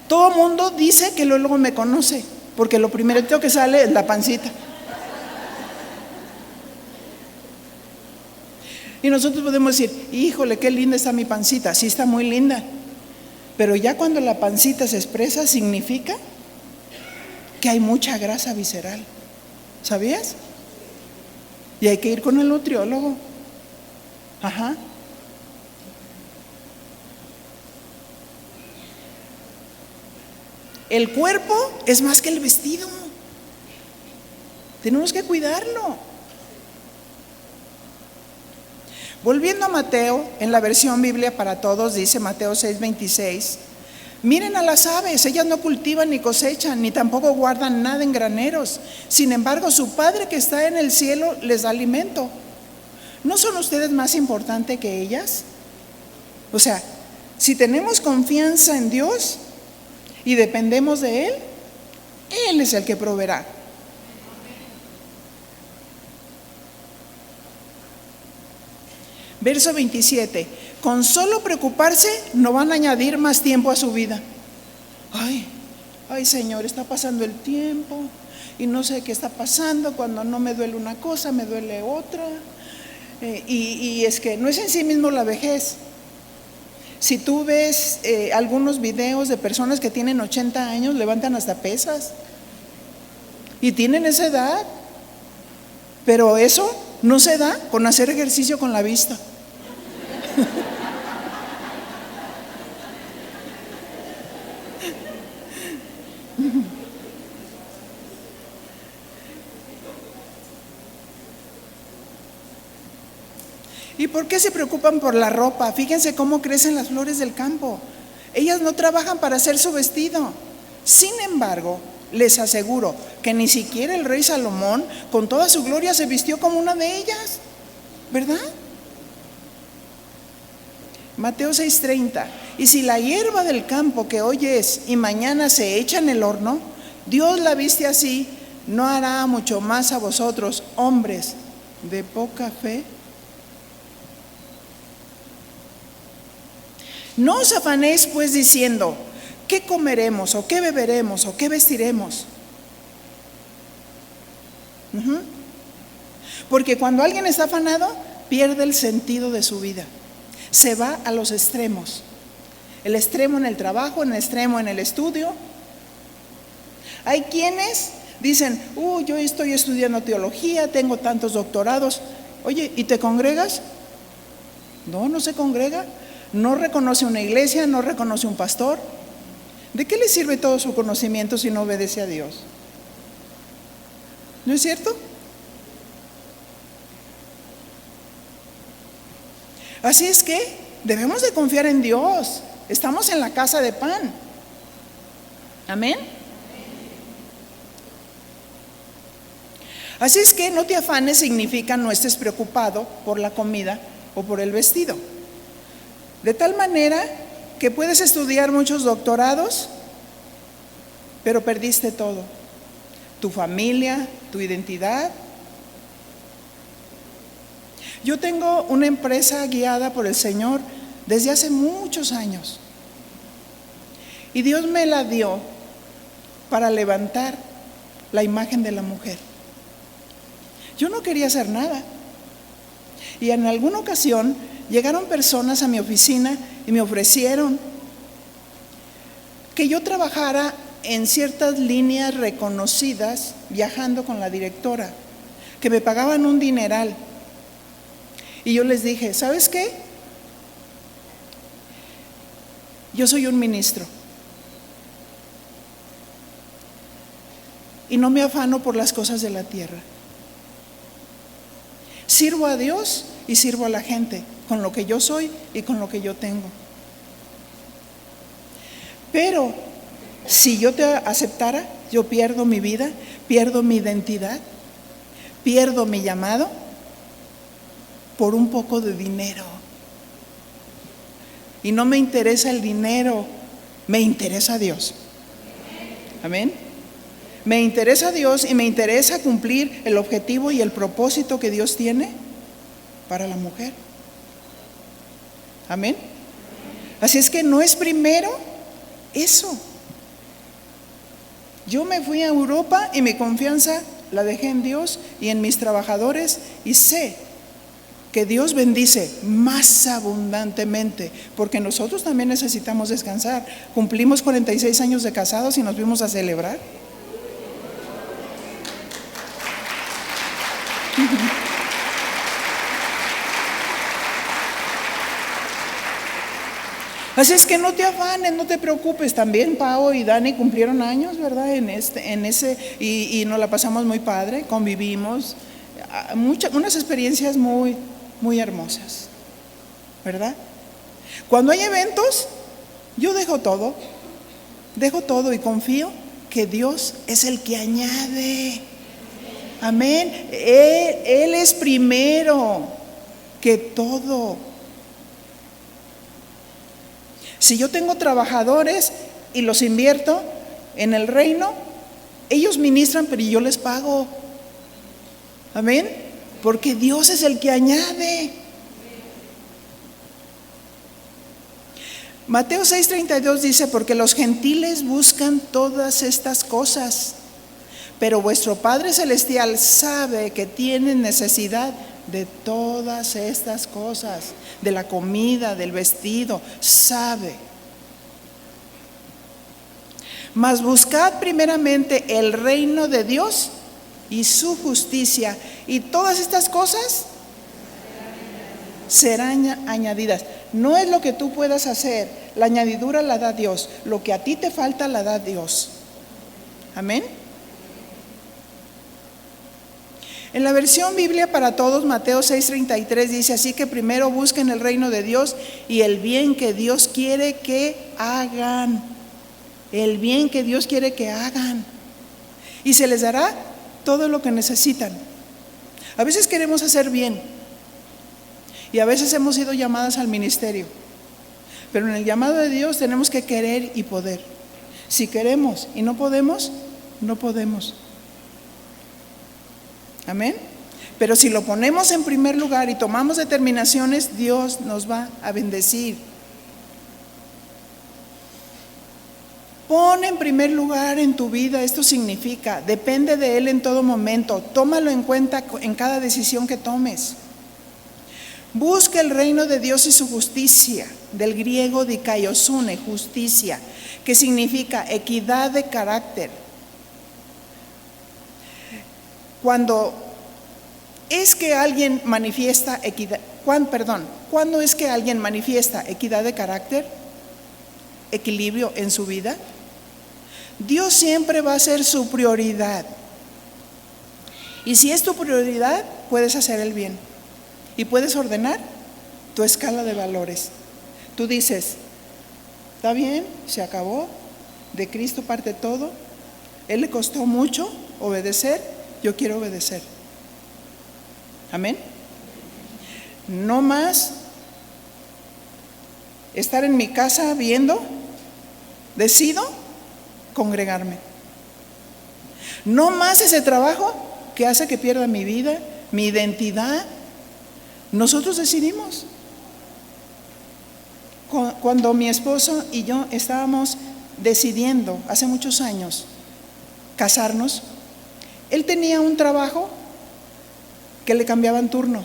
todo el mundo dice que luego me conoce, porque lo primerito que sale es la pancita. Y nosotros podemos decir, híjole, qué linda está mi pancita. Sí, está muy linda. Pero ya cuando la pancita se expresa, significa que hay mucha grasa visceral. ¿Sabías? Y hay que ir con el nutriólogo. Ajá. El cuerpo es más que el vestido. Tenemos que cuidarlo. Volviendo a Mateo, en la versión Biblia para Todos, dice Mateo 6:26, miren a las aves, ellas no cultivan ni cosechan, ni tampoco guardan nada en graneros. Sin embargo, su Padre que está en el cielo les da alimento. ¿No son ustedes más importantes que ellas? O sea, si tenemos confianza en Dios y dependemos de Él, Él es el que proveerá. Verso 27, con solo preocuparse no van a añadir más tiempo a su vida. Ay, Señor, está pasando el tiempo y no sé qué está pasando. Cuando no me duele una cosa, me duele otra. Y es que no es en sí mismo la vejez. Si tú ves algunos videos de personas que tienen 80 años, levantan hasta pesas y tienen esa edad, pero eso no se da con hacer ejercicio con la vista. ¿Y por qué se preocupan por la ropa? Fíjense cómo crecen las flores del campo. Ellas no trabajan para hacer su vestido. Sin embargo, les aseguro que ni siquiera el rey Salomón, con toda su gloria, se vistió como una de ellas, ¿verdad? Mateo 6:30, y si la hierba del campo que hoy es y mañana se echa en el horno, Dios la viste así, ¿no hará mucho más a vosotros, hombres de poca fe? No os afanéis pues diciendo, ¿qué comeremos o qué beberemos o qué vestiremos? Porque cuando alguien está afanado, pierde el sentido de su vida. Se va a los extremos. El extremo en el trabajo, el extremo en el estudio. Hay quienes dicen, yo estoy estudiando teología, tengo tantos doctorados. Oye, ¿y te congregas? No se congrega. No reconoce una iglesia, no reconoce un pastor. ¿De qué le sirve todo su conocimiento si no obedece a Dios? ¿No es cierto? Así es que debemos de confiar en Dios. Estamos en la casa de pan. Amén. Así es que no te afanes significa no estés preocupado por la comida o por el vestido. De tal manera que puedes estudiar muchos doctorados, pero perdiste todo. Tu familia, tu identidad. Yo tengo una empresa guiada por el Señor desde hace muchos años. Y Dios me la dio para levantar la imagen de la mujer. Yo no quería hacer nada. Y en alguna ocasión llegaron personas a mi oficina y me ofrecieron que yo trabajara en ciertas líneas reconocidas viajando con la directora, que me pagaban un dineral. Y yo les dije, ¿sabes qué? Yo soy un ministro y no me afano por las cosas de la tierra. Sirvo a Dios y sirvo a la gente con lo que yo soy y con lo que yo tengo. Pero si yo te aceptara, yo pierdo mi vida, pierdo mi identidad, pierdo mi llamado por un poco de dinero. Y no me interesa el dinero, me interesa Dios. Amén. Me interesa Dios y me interesa cumplir el objetivo y el propósito que Dios tiene para la mujer. Amén. Así es que no es primero eso. Yo me fui a Europa y mi confianza la dejé en Dios y en mis trabajadores, y sé que Dios bendice más abundantemente, porque nosotros también necesitamos descansar. Cumplimos 46 años de casados y nos fuimos a celebrar. Así es que no te afanes, no te preocupes. También Pao y Dani cumplieron años, ¿verdad? Y nos la pasamos muy padre, convivimos, unas experiencias muy, muy hermosas, ¿verdad? Cuando hay eventos, yo dejo todo y confío que Dios es el que añade. Amén. Él es primero que todo. Si yo tengo trabajadores y los invierto en el reino, ellos ministran, pero yo les pago. Amén. Porque Dios es el que añade. Mateo 6:32 dice, porque los gentiles buscan todas estas cosas, pero vuestro Padre Celestial sabe que tienen necesidad de todas estas cosas, de la comida, del vestido, sabe. Mas buscad primeramente el reino de Dios y su justicia, y todas estas cosas serán añadidas. No es lo que tú puedas hacer, la añadidura la da Dios, lo que a ti te falta la da Dios. Amén. En la versión Biblia para Todos, Mateo 6:33 dice, así que primero busquen el reino de Dios y el bien que Dios quiere que hagan. El bien que Dios quiere que hagan. Y se les dará todo lo que necesitan. A veces queremos hacer bien y a veces hemos sido llamadas al ministerio, pero en el llamado de Dios tenemos que querer y poder. Si queremos y no podemos, no podemos. Amén. Pero si lo ponemos en primer lugar y tomamos determinaciones, Dios nos va a bendecir. Pon en primer lugar en tu vida, esto significa, depende de Él en todo momento, tómalo en cuenta en cada decisión que tomes. Busca el reino de Dios y su justicia, del griego dikaiosune, justicia, que significa equidad de carácter. Cuando es que alguien manifiesta equidad, ¿cuándo es que alguien manifiesta equidad de carácter, equilibrio en su vida? Dios siempre va a ser su prioridad. Y si es tu prioridad, puedes hacer el bien y puedes ordenar tu escala de valores. Tú dices, está bien, se acabó, de Cristo parte todo, Él le costó mucho obedecer, yo quiero obedecer. Amén. No más estar en mi casa viendo, decido congregarme. No más ese trabajo que hace que pierda mi vida, mi identidad. Nosotros decidimos. Cuando mi esposo y yo estábamos decidiendo, hace muchos años, casarnos, él tenía un trabajo que le cambiaban turno.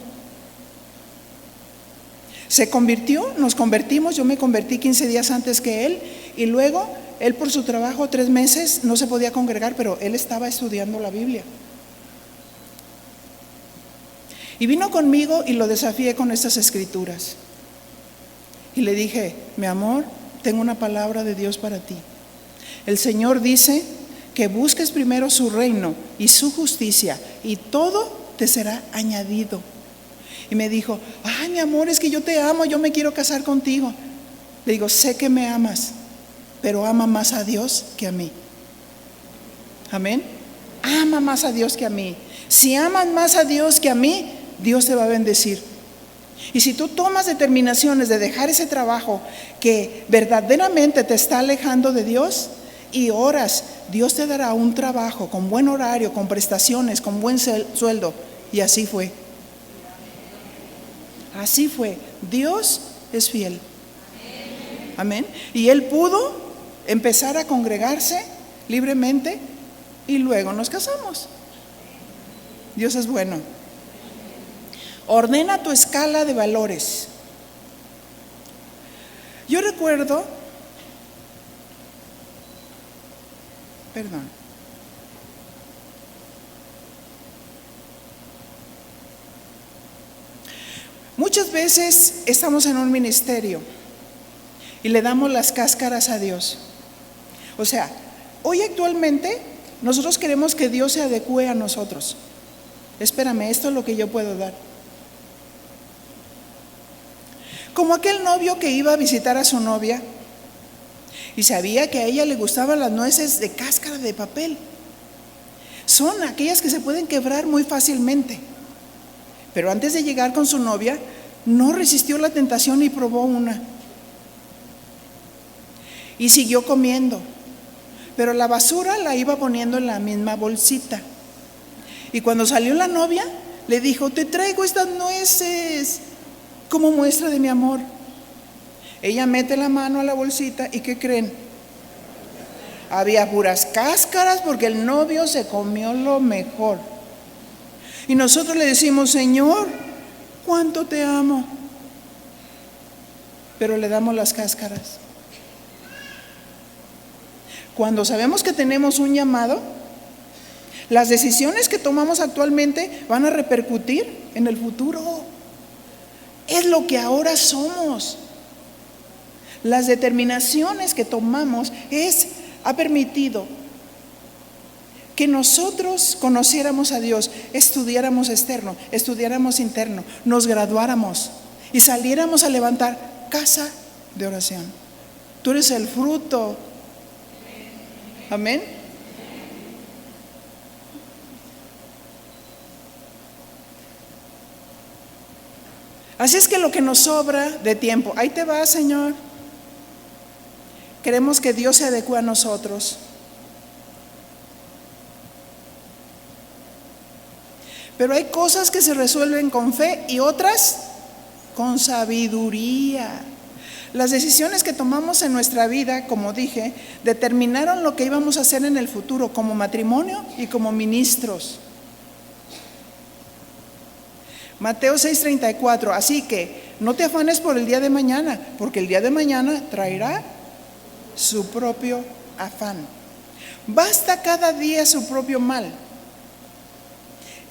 Se convirtió, nos convertimos, yo me convertí 15 días antes que él, y luego él por su trabajo 3 meses no se podía congregar, pero él estaba estudiando la Biblia. Y vino conmigo y lo desafié con estas escrituras. Y le dije: mi amor, tengo una palabra de Dios para ti. El Señor dice que busques primero su reino y su justicia, y todo te será añadido. Y me dijo: ay, mi amor, es que yo te amo, yo me quiero casar contigo. Le digo: sé que me amas, pero ama más a Dios que a mí. Amén. Ama más a Dios que a mí. Si amas más a Dios que a mí, Dios te va a bendecir. Y si tú tomas determinaciones de dejar ese trabajo que verdaderamente te está alejando de Dios y oras, Dios te dará un trabajo con buen horario, con prestaciones, con buen sueldo. Y así fue. Así fue. Dios es fiel. Amén. Y él pudo empezar a congregarse libremente y luego nos casamos. Dios es bueno. Ordena tu escala de valores. Yo recuerdo, muchas veces estamos en un ministerio y le damos las cáscaras a Dios. O sea, hoy actualmente nosotros queremos que Dios se adecue a nosotros. Espérame, esto es lo que yo puedo dar. Como aquel novio que iba a visitar a su novia y sabía que a ella le gustaban las nueces de cáscara de papel. Son aquellas que se pueden quebrar muy fácilmente. Pero antes de llegar con su novia, no resistió la tentación y probó una. Y siguió comiendo. Pero la basura la iba poniendo en la misma bolsita. Y cuando salió la novia, le dijo: te traigo estas nueces como muestra de mi amor. Ella mete la mano a la bolsita y ¿qué creen? Había puras cáscaras porque el novio se comió lo mejor. Y nosotros le decimos: Señor, cuánto te amo, pero le damos las cáscaras. Cuando sabemos que tenemos un llamado, las decisiones que tomamos actualmente van a repercutir en el futuro. Es lo que ahora somos. Las determinaciones que tomamos ha permitido que nosotros conociéramos a Dios, estudiáramos externo, estudiáramos interno, nos graduáramos y saliéramos a levantar casa de oración. Tú eres el fruto. Amén. Así es que lo que nos sobra de tiempo, ahí te va, Señor. Queremos que Dios se adecue a nosotros. Pero hay cosas que se resuelven con fe y otras con sabiduría. Las decisiones que tomamos en nuestra vida, como dije, determinaron lo que íbamos a hacer en el futuro como matrimonio y como ministros. Mateo 6:34, así que no te afanes por el día de mañana, porque el día de mañana traerá su propio afán. Basta cada día su propio mal.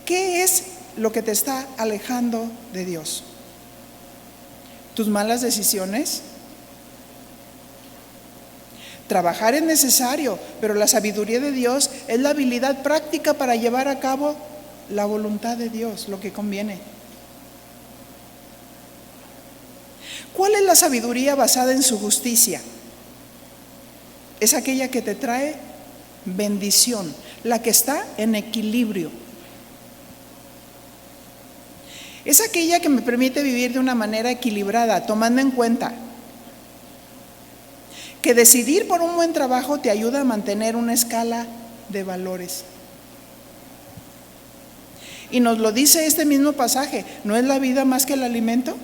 ¿Qué es lo que te está alejando de Dios? ¿Tus malas decisiones? Trabajar es necesario, pero la sabiduría de Dios es la habilidad práctica para llevar a cabo la voluntad de Dios, lo que conviene. ¿Cuál es la sabiduría basada en su justicia? Es aquella que te trae bendición, la que está en equilibrio. Es aquella que me permite vivir de una manera equilibrada, tomando en cuenta que decidir por un buen trabajo te ayuda a mantener una escala de valores. Y nos lo dice este mismo pasaje, ¿no es la vida más que el alimento?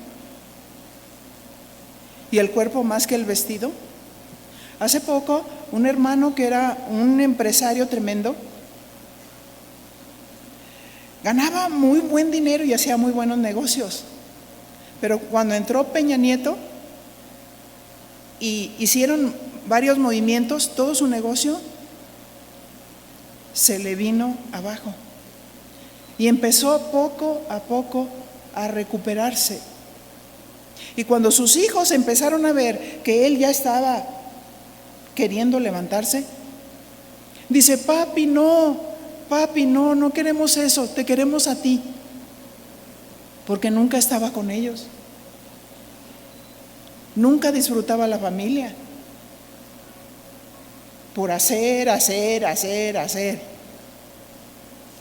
¿Y el cuerpo más que el vestido? Hace poco, un hermano que era un empresario tremendo, ganaba muy buen dinero y hacía muy buenos negocios. Pero cuando entró Peña Nieto y hicieron varios movimientos, todo su negocio se le vino abajo. Y empezó poco a poco a recuperarse. Y cuando sus hijos empezaron a ver que él ya estaba queriendo levantarse, dice: papi, no, no queremos eso, te queremos a ti. Porque nunca estaba con ellos. Nunca disfrutaba la familia. Por hacer.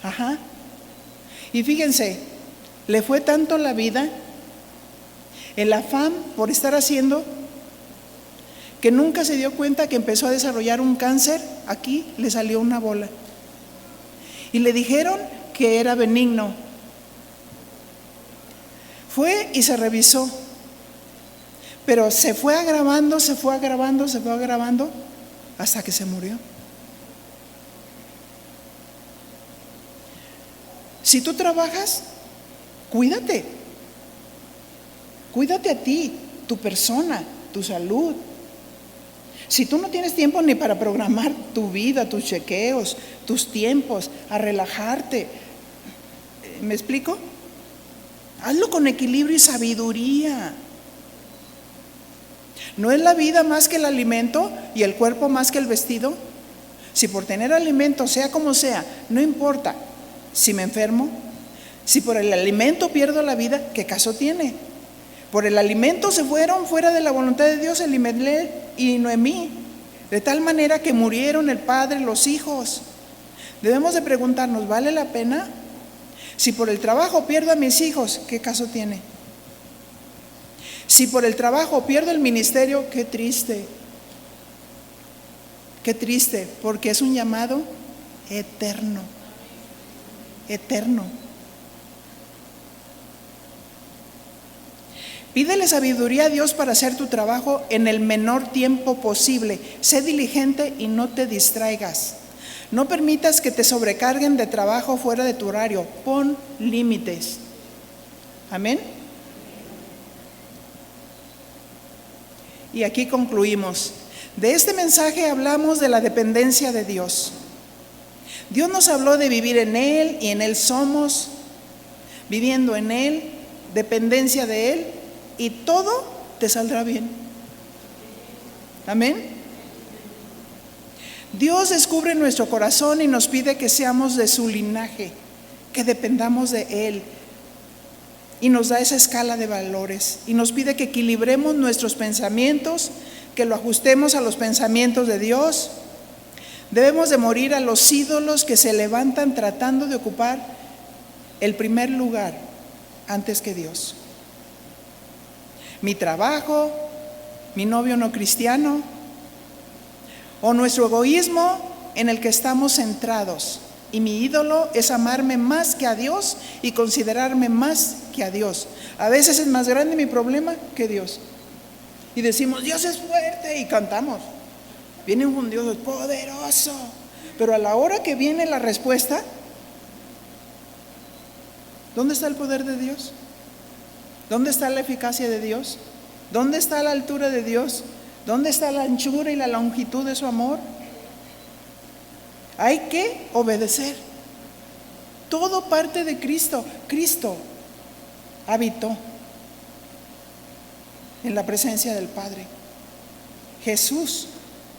Ajá. Y fíjense, le fue tanto la vida, el afán por estar haciendo, que nunca se dio cuenta que empezó a desarrollar un cáncer. Aquí le salió una bola. Y le dijeron que era benigno. Fue y se revisó. Pero se fue agravando hasta que se murió. Si tú trabajas, cuídate. Cuídate a ti, tu persona, tu salud. Si tú no tienes tiempo ni para programar tu vida, tus chequeos, tus tiempos, a relajarte, ¿me explico? Hazlo con equilibrio y sabiduría. ¿No es la vida más que el alimento y el cuerpo más que el vestido? Si por tener alimento, sea como sea, no importa. Si me enfermo, si por el alimento pierdo la vida, ¿qué caso tiene? Por el alimento se fueron fuera de la voluntad de Dios Elimelech y Noemí, de tal manera que murieron el padre, los hijos. Debemos de preguntarnos, ¿vale la pena? Si por el trabajo pierdo a mis hijos, ¿qué caso tiene? Si por el trabajo pierdo el ministerio, qué triste. Qué triste, porque es un llamado eterno. Eterno. Pídele sabiduría a Dios para hacer tu trabajo en el menor tiempo posible. Sé diligente y no te distraigas. No permitas que te sobrecarguen de trabajo fuera de tu horario. Pon límites. Amén. Y aquí concluimos. De este mensaje hablamos de la dependencia de Dios. Dios nos habló de vivir en Él y en Él somos, viviendo en Él, dependencia de Él, y todo te saldrá bien. Amén. Dios descubre nuestro corazón y nos pide que seamos de su linaje, que dependamos de Él. Y nos da esa escala de valores y nos pide que equilibremos nuestros pensamientos, que lo ajustemos a los pensamientos de Dios. Debemos de morir a los ídolos que se levantan tratando de ocupar el primer lugar antes que Dios. Mi trabajo, mi novio no cristiano, o nuestro egoísmo en el que estamos centrados. Y mi ídolo es amarme más que a Dios y considerarme más que a Dios. A veces es más grande mi problema que Dios. Y decimos, Dios es fuerte, y cantamos. Viene un Dios poderoso. Pero a la hora que viene la respuesta, ¿dónde está el poder de Dios? ¿Dónde está la eficacia de Dios? ¿Dónde está la altura de Dios? ¿Dónde está la anchura y la longitud de su amor? Hay que obedecer. Todo parte de Cristo. Cristo habitó en la presencia del Padre. Jesús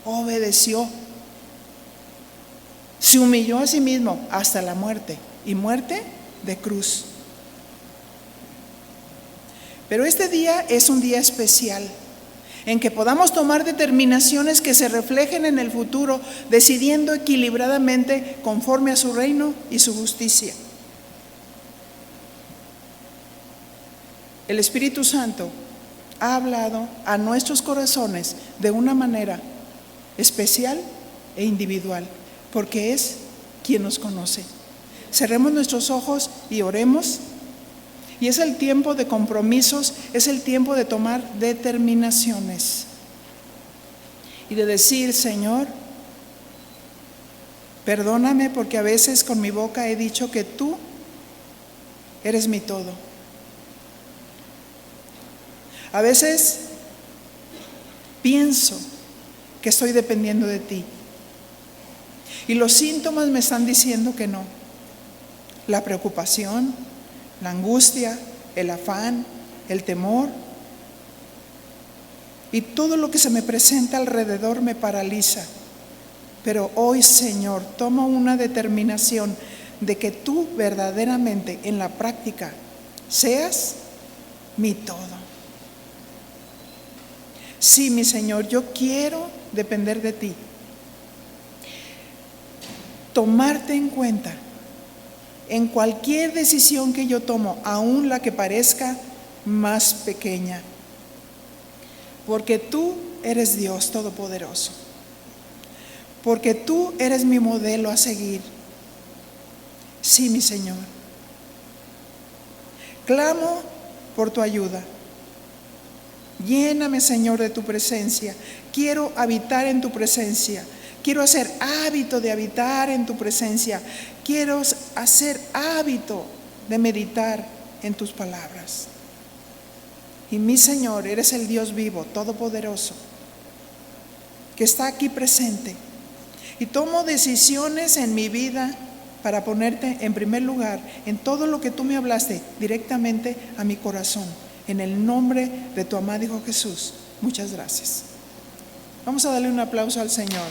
obedeció. Se humilló a sí mismo hasta la muerte, y muerte de cruz. Pero este día es un día especial en que podamos tomar determinaciones que se reflejen en el futuro, decidiendo equilibradamente conforme a su reino y su justicia. El Espíritu Santo ha hablado a nuestros corazones de una manera especial e individual, porque es quien nos conoce. Cerremos nuestros ojos y oremos. Y es el tiempo de compromisos, es el tiempo de tomar determinaciones y de decir: Señor, perdóname porque a veces con mi boca he dicho que tú eres mi todo. A veces pienso que estoy dependiendo de ti y los síntomas me están diciendo que no. La preocupación, la angustia, el afán, el temor y todo lo que se me presenta alrededor me paraliza. Pero hoy, Señor, tomo una determinación de que tú verdaderamente en la práctica seas mi todo. Sí, mi Señor, yo quiero depender de ti, tomarte en cuenta en cualquier decisión que yo tomo, aun la que parezca más pequeña, porque tú eres Dios Todopoderoso, porque tú eres mi modelo a seguir. Sí, mi Señor, clamo por tu ayuda. Lléname, Señor, de tu presencia. Quiero habitar en tu presencia. Quiero hacer hábito de habitar en tu presencia. Quiero hacer hábito de meditar en tus palabras. Y mi Señor, eres el Dios vivo, todopoderoso, que está aquí presente. Y tomo decisiones en mi vida para ponerte en primer lugar en todo lo que tú me hablaste directamente a mi corazón. En el nombre de tu amado Hijo Jesús. Muchas gracias. Vamos a darle un aplauso al Señor.